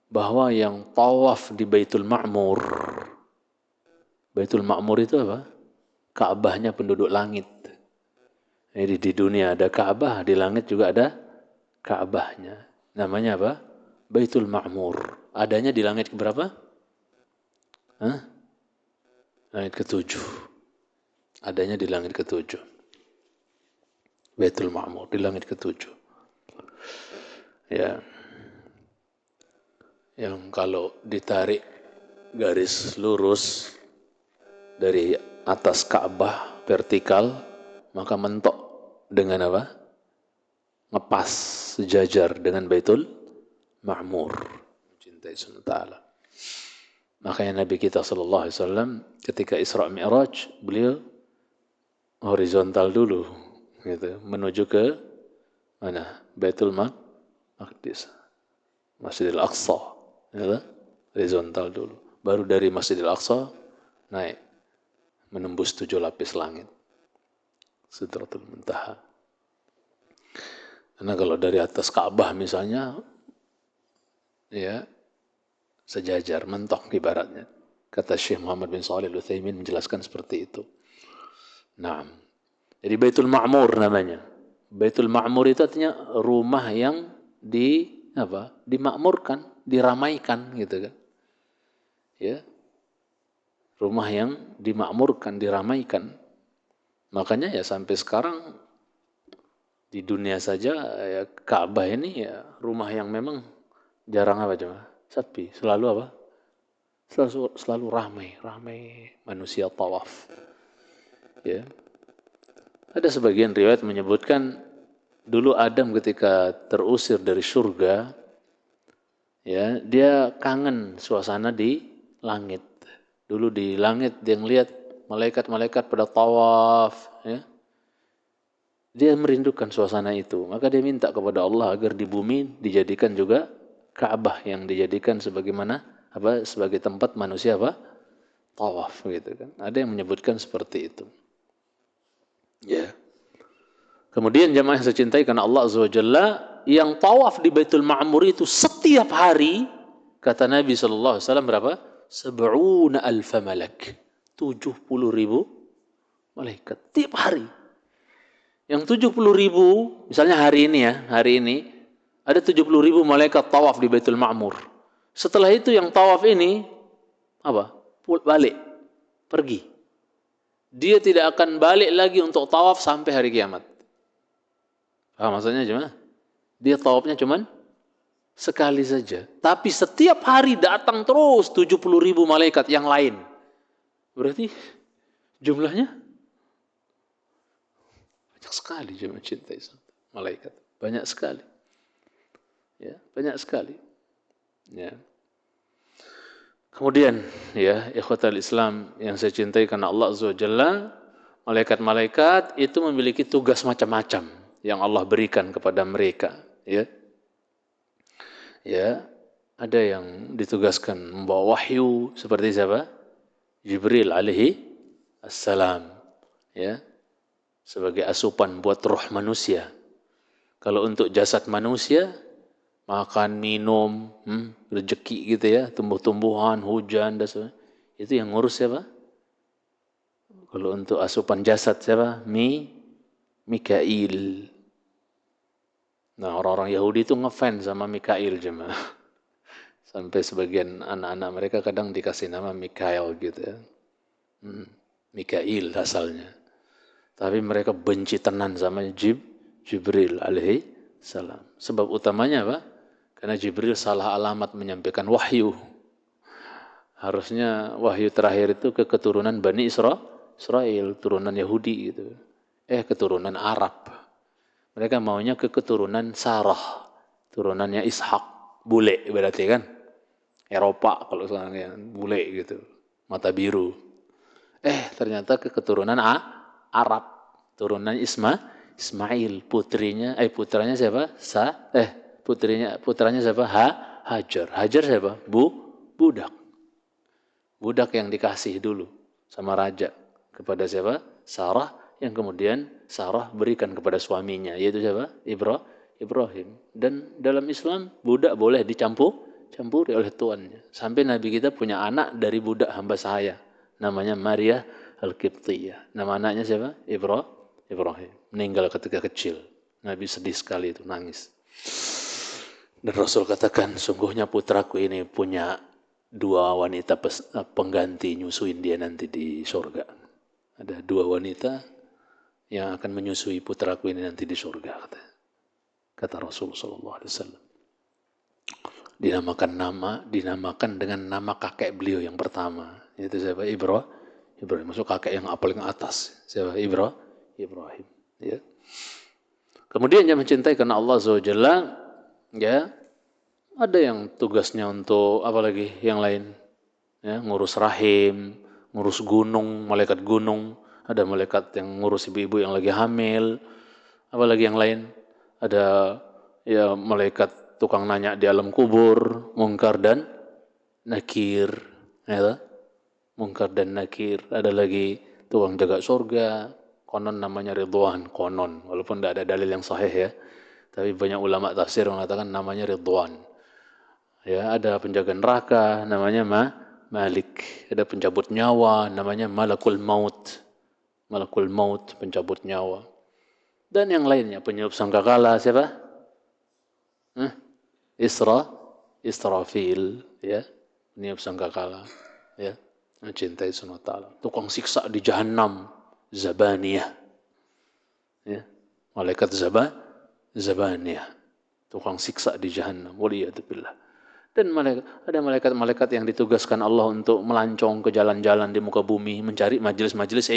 Speaker 1: bahwa yang tawaf di Baitul Ma'mur. Baitul Ma'mur itu apa? Ka'bahnya penduduk langit. Jadi di dunia ada Ka'bah, di langit juga ada Ka'bahnya. Namanya apa? Baitul Ma'mur. Adanya di langit berapa? Langit ke-7. Adanya di langit ke-7. Baitul Ma'mur di langit ke-7. Ya. Yang kalau ditarik garis lurus dari atas Ka'bah vertikal, maka mentok dengan apa? Ngepas sejajar dengan Baitul Ma'mur. Mencintai Subhanahu wa ta'ala. Makanya Nabi kita sallallahu alaihi wasallam ketika Isra Mi'raj, beliau horizontal dulu gitu, menuju ke mana? Baitul Maqdis. Masjidil Aqsa, gitu? Horizontal dulu. Baru dari Masjidil Aqsa naik menembus 7 lapis langit. Sidratul Muntaha. Karena kalau dari atas Ka'bah misalnya, ya, sejajar, mentok ibaratnya. Kata Syekh Muhammad bin Shalih Al-Utsaimin menjelaskan seperti itu. Nah, jadi Baitul Ma'mur namanya. Baitul Ma'mur itu artinya rumah yang dimakmurkan, diramaikan gitu kan. Ya. Rumah yang dimakmurkan, diramaikan. Makanya ya sampai sekarang di dunia saja ya Ka'bah ini ya rumah yang memang jarang sepi, selalu apa? Selalu ramai manusia tawaf. Ya. Ada sebagian riwayat menyebutkan dulu Adam ketika terusir dari surga, ya, dia kangen suasana di langit. Dulu di langit dia ngelihat malaikat-malaikat pada tawaf, ya. Dia merindukan suasana itu, maka dia minta kepada Allah agar di bumi dijadikan juga Ka'bah yang dijadikan sebagai tempat manusia tawaf gitu kan. Ada yang menyebutkan seperti itu. Ya. Kemudian jamaah yang saya cintai karena Allah Azza wa Jalla, yang tawaf di Baitul Ma'mur itu setiap hari, kata Nabi sallallahu alaihi wasallam berapa? 70.000 malak. 70.000 malaikat tiap hari. Yang 70.000, misalnya hari ini ada 70.000 malaikat tawaf di Baitul Ma'mur. Setelah itu yang tawaf ini apa? Balik, pergi. Dia tidak akan balik lagi untuk tawaf sampai hari kiamat. Paham maksudnya gimana? Dia tawafnya cuman sekali saja. Tapi setiap hari datang terus 70.000 malaikat yang lain. Berarti jumlahnya banyak sekali jemaah cinta Islam. Malaikat. Banyak sekali. Ya, banyak sekali. Ya. Kemudian ya, ikhwatal Islam yang saya cintai karena Allah Azza wa Jalla, malaikat-malaikat itu memiliki tugas macam-macam yang Allah berikan kepada mereka, ya. Ya, ada yang ditugaskan membawa wahyu seperti siapa? Jibril alaihi assalam, ya. Sebagai asupan buat roh manusia. Kalau untuk jasad manusia, makan, minum, rezeki gitu ya, tumbuh-tumbuhan, hujan, dan sebagainya. Itu yang ngurus siapa? Kalau untuk asupan jasad siapa? Mikail. Nah, orang-orang Yahudi itu ngefans sama Mikail jemaah. Sampai sebagian anak-anak mereka kadang dikasih nama Mikail gitu ya. Mikail asalnya. Tapi mereka benci tenan sama Jibril alaihi salam. Sebab utamanya apa? Karena Jibril salah alamat menyampaikan wahyu. Harusnya wahyu terakhir itu ke keturunan Bani Israel, turunan Yahudi gitu. Keturunan Arab. Mereka maunya ke keturunan Sarah, turunannya Ishak, bule berarti kan. Eropa kalau sekarang ya, bule gitu, mata biru. Ternyata ke keturunan Arab, turunan Ismail, putranya siapa? Putranya siapa? Hajar. Hajar siapa? Budak yang dikasih dulu sama raja kepada siapa? Sarah, yang kemudian Sarah berikan kepada suaminya, yaitu siapa? Ibrahim. Dan dalam Islam budak boleh campuri oleh tuannya. Sampai Nabi kita punya anak dari budak hamba saya, namanya Maria Al-Qibtiyah. Nama anaknya siapa? Ibrahim. Meninggal ketika kecil. Nabi sedih sekali itu, nangis. Dan Rasul katakan, sungguhnya putraku ini punya 2 wanita pengganti nyusuin dia nanti di surga. Ada 2 wanita yang akan menyusui putraku ini nanti di surga, kata Rasul sallallahu alaihi wasallam. Dinamakan dengan nama kakek beliau yang pertama, yaitu siapa? Ibrahim. Masuk kakek yang paling atas. Siapa? Ibrahim. Ya. Kemudian yang mencintai karena Allah Azza wa Jalla, ya, ada yang tugasnya untuk apa lagi yang lain? Ya, ngurus rahim, ngurus gunung, malaikat gunung. Ada malaikat yang ngurus ibu-ibu yang lagi hamil. Apalagi yang lain? Ada ya malaikat tukang nanya di alam kubur, Munkar dan Nakir. Ya, Munkar dan Nakir. Ada lagi tukang jaga surga, konon namanya Ridwan, konon. Walaupun tidak ada dalil yang sahih ya. Tapi banyak ulama tafsir mengatakan namanya Ridwan. Ya, ada penjaga neraka namanya Malik. Ada pencabut nyawa namanya Malakul Maut. Malakul Maut, pencabut nyawa. Dan yang lainnya, peniup sangkakala siapa? Israfil, ya. Peniup sangkakala, ya. Mencintai Subhanahu wa ta'ala. Tukang siksa di Jahannam, Zabaniyah. Ya. Malaikat Zabaniyah. Tukang siksa di Jahannam. Waliyadzubillah. Dan ada malaikat-malaikat yang ditugaskan Allah untuk melancong ke jalan-jalan di muka bumi, mencari majelis-majelis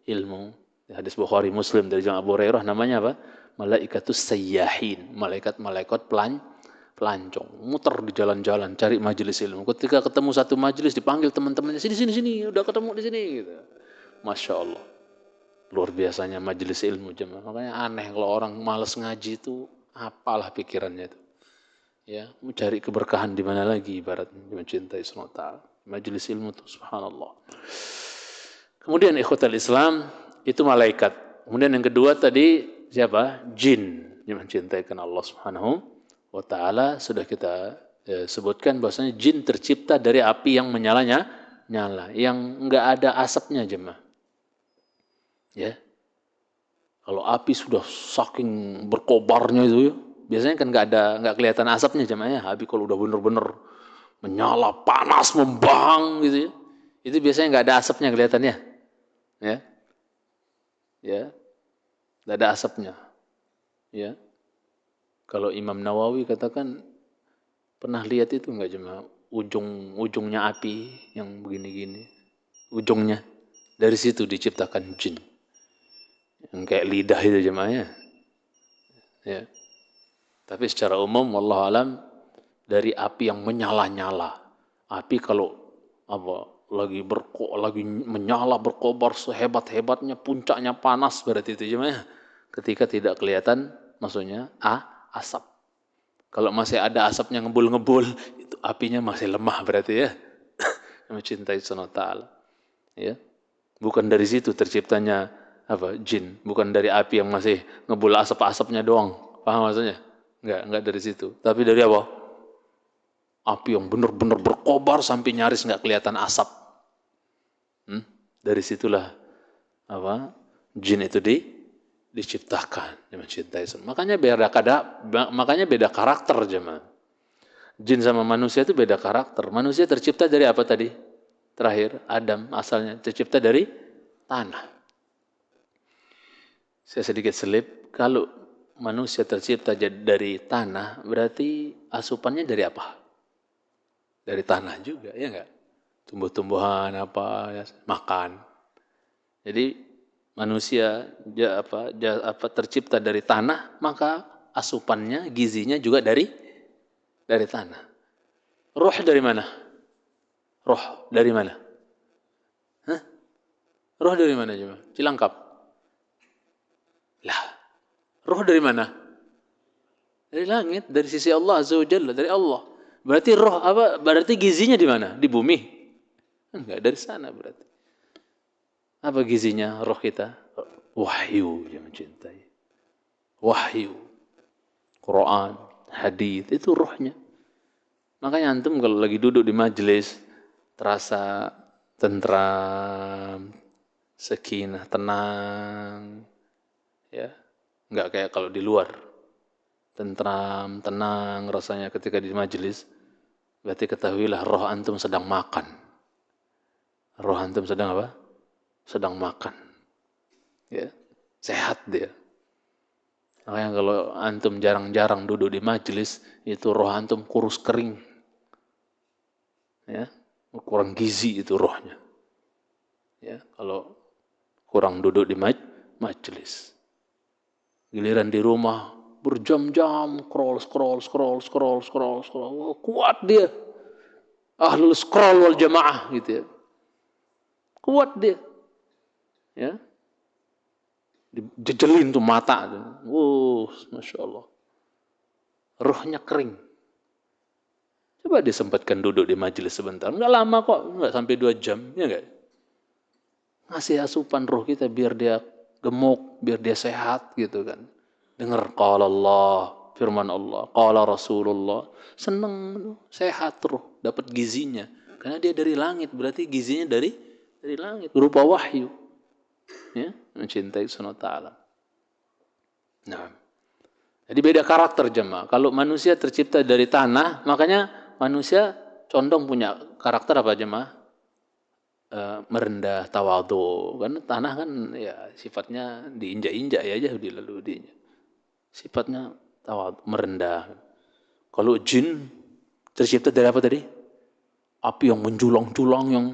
Speaker 1: ilmu. Di hadis Bukhari Muslim dari Abu Hurairah, namanya apa? Malaikatus sayyahin, malaikat-malaikat pelancong, muter di jalan-jalan cari majelis ilmu. Ketika ketemu satu majelis dipanggil teman-temannya, sini, udah ketemu di sini gitu. Masya Allah. Luar biasanya majelis ilmu jemaah. Makanya aneh kalau orang malas ngaji itu, apalah pikirannya itu. Ya, mencari keberkahan di mana lagi ibaratnya mencintai Subhanahu wa ta'ala. Majelis ilmu itu subhanallah. Kemudian ikhwatal Islam itu malaikat. Kemudian yang kedua tadi siapa? Jin yang mencintai karena Allah Subhanahu wa ta'ala. Sudah kita sebutkan bahwasanya jin tercipta dari api yang nyala, yang enggak ada asapnya jemaah. Ya. Kalau api sudah saking berkobarnya itu ya, biasanya kan enggak kelihatan asapnya jemaah ya. Api kalau udah benar-benar menyala, panas, membang gitu ya. Itu biasanya nggak ada asapnya kelihatannya, ya, ya, nggak ada asapnya, ya. Kalau Imam Nawawi katakan pernah lihat itu nggak cuma ujungnya api yang begini-gini, ujungnya dari situ diciptakan jin, yang kayak lidah itu jemaahnya, ya. Tapi secara umum, wallahu alam, dari api yang menyala-nyala. Api kalau lagi menyala berkobar sehebat-hebatnya, puncaknya panas berarti itu jemaah. Ketika tidak kelihatan, maksudnya asap. Kalau masih ada asapnya ngebul-ngebul, itu apinya masih lemah berarti ya. Mencintai Subhanahu wa ta'ala. Ya. Bukan dari situ terciptanya jin, bukan dari api yang masih ngebul asap-asapnya doang. Paham maksudnya? Enggak dari situ. Tapi dari apa? Api yang benar-benar berkobar sampai nyaris nggak kelihatan asap. Dari situlah jin itu diciptakan. Mencintai. Makanya beda karakter jemaah. Jin sama manusia itu beda karakter. Manusia tercipta dari apa tadi? Terakhir, Adam asalnya tercipta dari tanah. Saya sedikit selip, kalau manusia tercipta dari tanah, berarti asupannya dari apa? Dari tanah juga, ya enggak? Tumbuh-tumbuhan makan. Jadi manusia tercipta dari tanah, maka asupannya, gizinya juga dari tanah. Roh dari mana? Roh dari mana? Hah? Roh dari mana coba? Cilangkap. Lah, roh dari mana? Dari langit, dari sisi Allah Azza wa Jalla, dari Allah. Berarti roh berarti gizinya di mana? Di bumi? Enggak, dari sana berarti. Apa gizinya roh kita? Wahyu yang mencintai. Wahyu. Quran, hadis itu rohnya. Makanya antum kalau lagi duduk di majelis terasa tentram, sakinah, tenang, ya, nggak kayak kalau di luar. Tentram, tenang rasanya ketika di majelis. Berarti ketahuilah roh antum sedang makan. Roh antum sedang apa? Sedang makan. Ya, sehat dia. Makanya kalau antum jarang-jarang duduk di majelis, itu roh antum kurus kering. Ya, kurang gizi itu rohnya. Ya, kalau kurang duduk di majelis. Giliran di rumah berjam-jam scroll. Kuat dia. Ahlul scroll wal jamaah gitu ya. Kuat dia. Ya. Dijejelin tuh mata. Masya Allah. Rohnya kering. Coba disempatkan duduk di majelis sebentar. Enggak lama kok, enggak sampai 2 jam, ya enggak? Ngasih asupan roh kita biar dia gemuk, biar dia sehat gitu kan. Dengar qala Allah, firman Allah, qala Rasulullah. Seneng, sehat roh, dapat gizinya. Karena dia dari langit, berarti gizinya dari langit, berupa wahyu. Ya, mencintai Subhanahu wa ta'ala. Nah, jadi beda karakter jemaah. Kalau manusia tercipta dari tanah, makanya manusia condong punya karakter apa jemaah? Merendah, tawadhu. Karena tanah kan ya sifatnya diinjak-injak ya aja diinjak. Sifatnya tawadhu, merendah. Kalau jin tercipta dari apa tadi? Api yang menjulang-julang, yang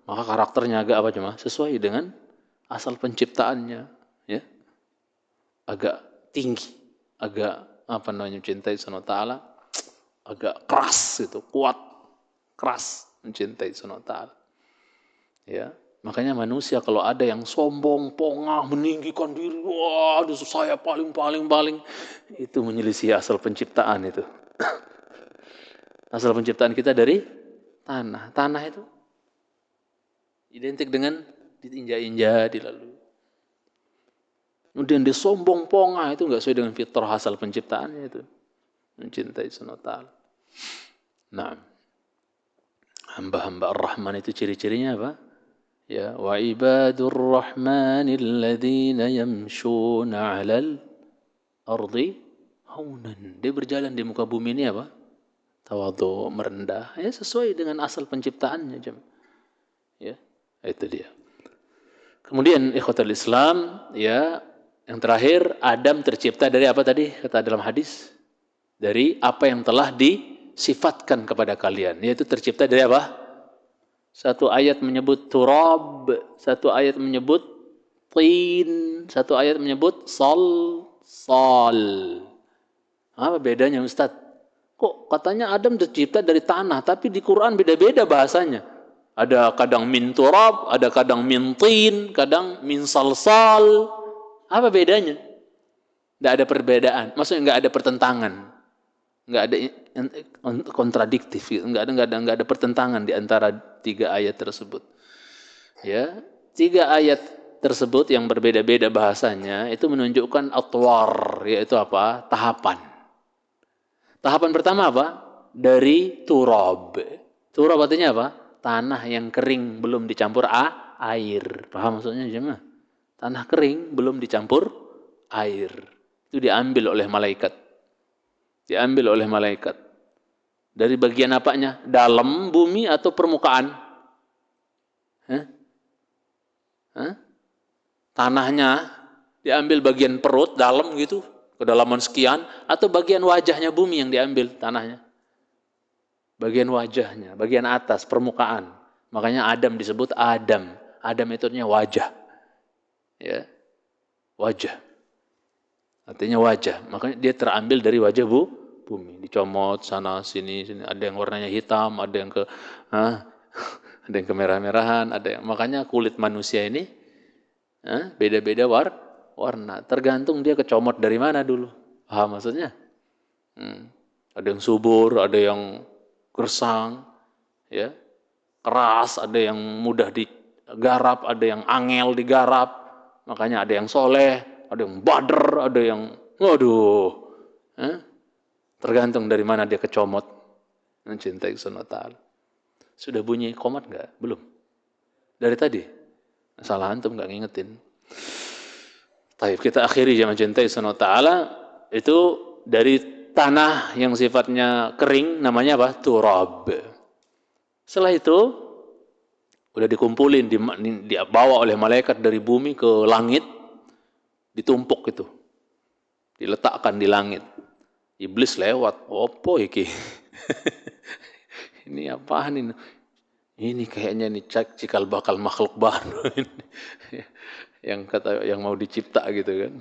Speaker 1: maka karakternya agak apa jemaah? Sesuai dengan asal penciptaannya, ya. Agak tinggi, agak mencintai Subhanahu wa ta'ala, agak keras itu, kuat, keras mencintai Subhanahu wa ta'ala. Ya, makanya manusia kalau ada yang sombong, pongah, meninggikan diri, wah, saya paling, itu menyelisih asal penciptaan itu. Asal penciptaan kita dari tanah. Tanah itu identik dengan diinjak-injak, dilalui. Kemudian dia sombong, pongah, itu enggak sesuai dengan fitrah asal penciptaannya itu. Mencintai Subhanahu wa ta'ala. Nah, hamba-hamba Ar-Rahman itu ciri-cirinya apa? Ya, wa ibadur rahmanil ladzina yamshuna 'alal ardi haunan. Dia berjalan di muka bumi ini apa? tawadhu, merendah, ya sesuai dengan asal penciptaannya jemaah. Ya, itu dia. Kemudian ikhwatul Islam, ya, yang terakhir Adam tercipta dari apa tadi kata dalam hadis? Dari apa yang telah disifatkan kepada kalian, yaitu tercipta dari apa? Satu ayat menyebut turab, satu ayat menyebut tin, satu ayat menyebut sal. Apa bedanya Ustaz? Kok katanya Adam tercipta dari tanah, tapi di Quran beda-beda bahasanya. Ada kadang min turab, ada kadang min tin, kadang min salsal. Apa bedanya? Tidak ada perbedaan, maksudnya nggak ada pertentangan, nggak ada kontradiktif, nggak ada pertentangan di antara tiga ayat tersebut. Ya, tiga ayat tersebut yang berbeda-beda bahasanya itu menunjukkan atwar, yaitu apa? Tahapan. Tahapan pertama apa? Dari turab. Turab artinya apa? Tanah yang kering belum dicampur air. Paham maksudnya jemaah? Tanah kering belum dicampur air. Itu diambil oleh malaikat. Diambil oleh malaikat. Dari bagian apanya? Dalam bumi atau permukaan? Hah? Hah? Tanahnya diambil bagian perut, dalam gitu, kedalaman sekian, atau bagian wajahnya bumi yang diambil tanahnya? Bagian wajahnya, bagian atas, permukaan. Makanya Adam disebut Adam. Adam itu artinya wajah. Ya. Wajah. Artinya wajah. Makanya dia terambil dari wajah bumi. Dicomot sana sini. Ada yang warnanya hitam, ada yang ada yang kemerah-merahan, ada yang, makanya kulit manusia ini beda-beda warna. Tergantung dia kecomot dari mana dulu. Paham maksudnya? Ada yang subur, ada yang gersang, ya, keras, ada yang mudah digarap, ada yang angel digarap. Makanya ada yang soleh, ada yang bader, ada yang waduh. Tergantung dari mana dia kecomot. Mencintai SWT. Sudah bunyi komat nggak? Belum. Dari tadi. Salah antum nggak ngingetin. Taib, kita akhiri jamaah cintai SWT. Itu dari tanah yang sifatnya kering, namanya apa? Turab. Setelah itu udah dikumpulin, dibawa oleh malaikat dari bumi ke langit, ditumpuk itu, diletakkan di langit. Iblis lewat, opo iki? Ini apaan ini? Ini kayaknya nih cikal bakal makhluk baru ini. yang mau dicipta gitu kan.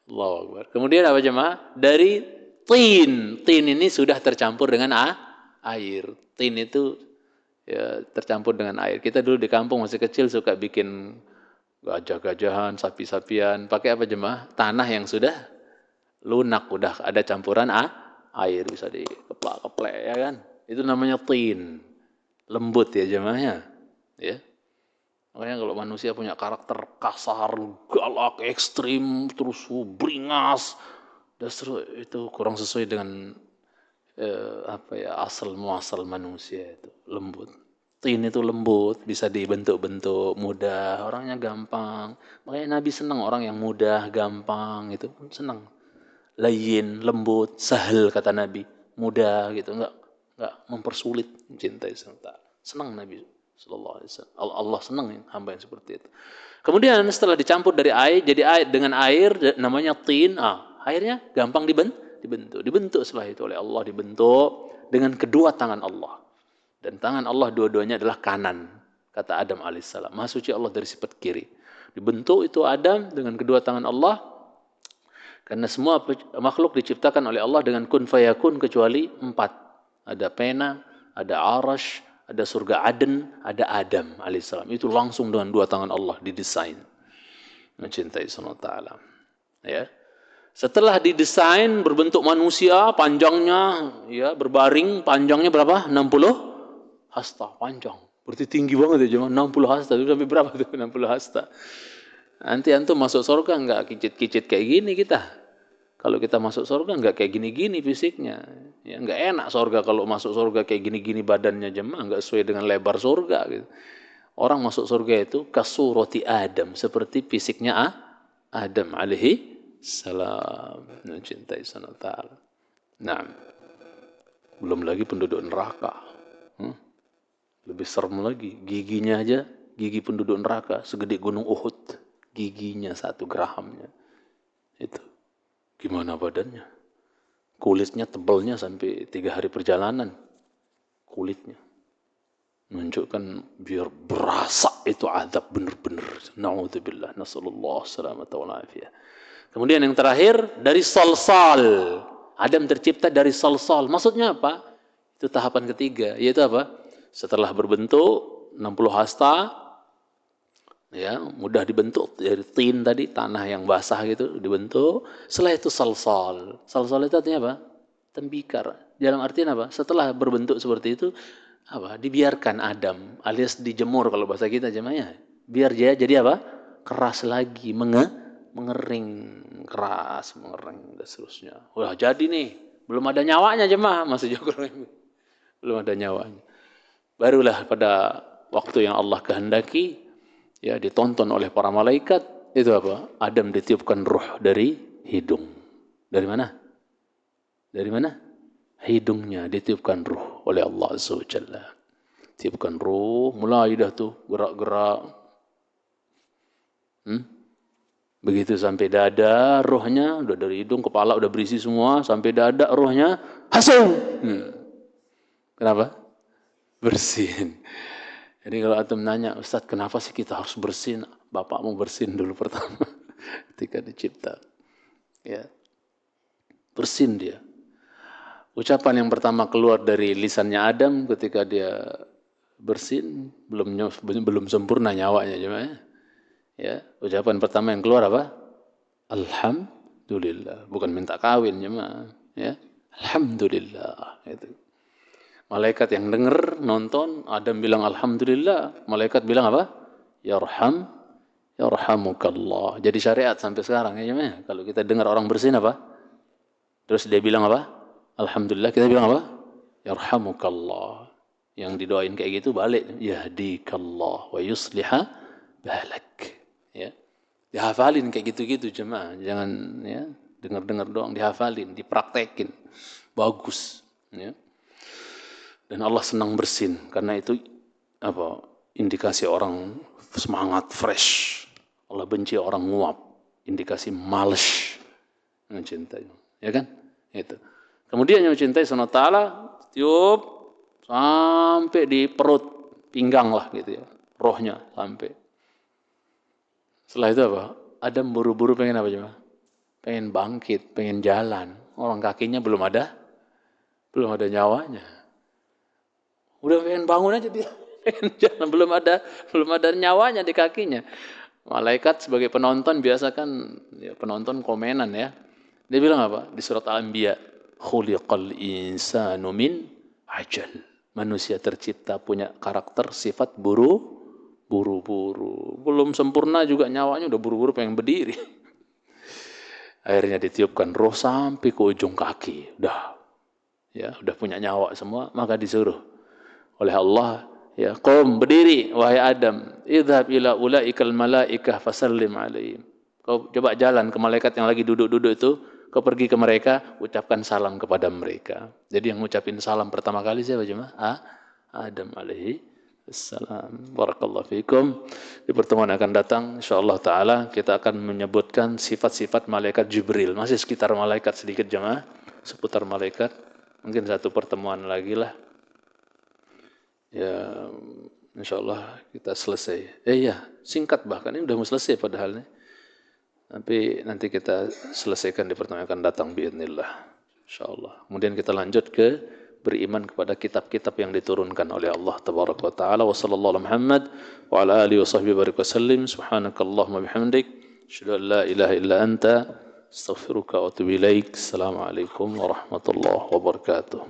Speaker 1: Allahu Akbar. Kemudian apa jemaah? Dari tin. Tin ini sudah tercampur dengan air. Tin itu ya tercampur dengan air. Kita dulu di kampung masih kecil suka bikin gajah-gajahan, sapi-sapian. Pakai apa jemaah? Tanah yang sudah lunak, udah ada campuran air, bisa dikeplak-keplek ya kan. Itu namanya tin. Lembut ya jemaahnya. Ya. Makanya kalau manusia punya karakter kasar, galak, ekstrim, terus beringas, justru itu kurang sesuai dengan asal muasal manusia itu, lembut. Tin itu lembut, bisa dibentuk-bentuk, mudah, orangnya gampang. Makanya Nabi senang orang yang mudah, gampang, itu senang. Layyin, lembut, sahal kata Nabi, mudah gitu, enggak mempersulit mencintai serta. Senang Nabi sallallahu alaihi wasallam. Allah senang hamba yang seperti itu. Kemudian setelah dicampur dari air, jadi air dengan air namanya tin. Airnya gampang dibentuk setelah itu oleh Allah, dibentuk dengan kedua tangan Allah. Dan tangan Allah dua-duanya adalah kanan, kata Adam alaihissalam. Maha suci Allah dari sifat kiri. Dibentuk itu Adam dengan kedua tangan Allah. Karena semua makhluk diciptakan oleh Allah dengan kun fayakun kecuali 4. Ada pena, ada arash, ada surga Aden, ada Adam alaihissalam. Itu langsung dengan dua tangan Allah didesain. Mencintai SWT. Ya. Setelah didesain berbentuk manusia, panjangnya ya berbaring, panjangnya berapa? 60 hasta, panjang. Berarti tinggi banget ya, cuma 60 hasta. Itu sampai berapa tuh 60 hasta? Nanti antum masuk surga enggak kicit-kicit kayak gini kita. Kalau kita masuk surga enggak kayak gini-gini fisiknya. Ya enggak enak surga kalau masuk surga kayak gini-gini badannya jemaah, enggak sesuai dengan lebar surga gitu. Orang masuk surga itu kasurati Adam, seperti fisiknya Adam alaihi salam. Mencintai SWT. Nah. Belum lagi penduduk neraka. Lebih serem lagi, giginya aja, gigi penduduk neraka segede gunung Uhud. Giginya 1 gramnya. Itu. Gimana badannya? Kulitnya tebalnya sampai 3 hari perjalanan. Kulitnya. Menunjukkan biar berasa itu azab benar-benar. Na'udzubillah. Nasallallahu salamata wal afiyah. Kemudian yang terakhir, dari salsal. Adam tercipta dari salsal. Maksudnya apa? Itu tahapan ketiga. Yaitu apa? Setelah berbentuk 60 hasta, ya, mudah dibentuk dari tin tadi, tanah yang basah gitu dibentuk. Setelah itu salsal. Salsal itu artinya apa? Tembikar. Dalam artian apa? Setelah berbentuk seperti itu, apa? Dibiarkan Adam, alias dijemur kalau bahasa kita jemaahnya. Biar dia jadi apa? Keras lagi, mengering, keras, mengering dan seterusnya. Wah, jadi nih, belum ada nyawanya jemaah, masih juga belum ada nyawanya. Barulah pada waktu yang Allah kehendaki, ya, ditonton oleh para malaikat, itu apa? Adam ditiupkan ruh dari hidung. Dari mana? Dari mana? Hidungnya ditiupkan ruh oleh Allah Azza wa Jalla. Tiupkan ruh, mulai dah tuh gerak-gerak. Begitu sampai dada, ruhnya udah dari hidung, kepala udah berisi semua, sampai dada ruhnya hasum. Kenapa? Bersin. Jadi kalau antum nanya, Ustaz, kenapa sih kita harus bersin? Bapak mau bersin dulu pertama ketika dicipta. Ya. Bersin dia. Ucapan yang pertama keluar dari lisannya Adam ketika dia bersin, belum sempurna nyawanya jemaah. Ya, ucapan pertama yang keluar apa? Alhamdulillah, bukan minta kawin jemaah, ya. Alhamdulillah itu. Malaikat yang dengar, nonton, Adam bilang alhamdulillah, malaikat bilang apa? Yarhamukallah. Jadi syariat sampai sekarang ya jemaah. Kalau kita dengar orang bersin apa? Terus dia bilang apa? Alhamdulillah, kita bilang apa? Yarhamukallah. Yang didoain kayak gitu balik, yahdikallah wa yusliha balak. Ya. Dihafalin kayak gitu-gitu jemaah. Jangan ya dengar-dengar doang, dihafalin, dipraktekin. Bagus, ya. Dan Allah senang bersin karena itu apa? Indikasi orang semangat, fresh. Allah benci orang nguap, indikasi males. Mencintai, ya kan? Itu. Kemudian yang mencintai SWT tiup sampai di perut, pinggang lah gitu ya, rohnya sampai. Setelah itu apa? Adam buru-buru pengen apa coba? Pengen bangkit, pengen jalan. Orang kakinya belum ada nyawanya. Udah pengen bangun aja dia, pengen jalan, belum ada nyawanya di kakinya. Malaikat sebagai penonton biasa kan, ya, penonton komenan ya. Dia bilang apa? Di surat Al-Anbiya. Khuliqal insanu min ajal. Manusia tercipta punya karakter sifat buru-buru. Belum sempurna juga nyawanya udah buru-buru pengen berdiri. Akhirnya ditiupkan roh sampai ke ujung kaki. Udah punya nyawa semua, maka disuruh oleh Allah, ya, qum, berdiri wahai Adam, idhab ila ulaikal malaikah fasallim alaihim. Kau coba jalan ke malaikat yang lagi duduk-duduk itu. Kau pergi ke mereka, ucapkan salam kepada mereka. Jadi yang ngucapin salam pertama kali siapa jemaah? Adam alaihi assalam. Barakallahu fikum. Di pertemuan akan datang insyaallah taala kita akan menyebutkan sifat-sifat malaikat Jibril. Masih sekitar malaikat sedikit jemaah, seputar malaikat. Mungkin satu pertemuan lagi lah. Ya, insyaallah kita selesai. Singkat bahkan ini udah mau selesai padahal nih. Tapi nanti kita selesaikan di pertemuan akan datang biidznillah insyaallah. Kemudian kita lanjut ke beriman kepada kitab-kitab yang diturunkan oleh Allah tabaraka wa taala. Wa sallallahu ala Muhammad wa ala alihi wa sahbihi barik wasallim. Subhanakallahumma bihamdik asyhadu an la ilaha illa anta astaghfiruka wa atubu ilaik. Assalamualaikum warahmatullahi wabarakatuh.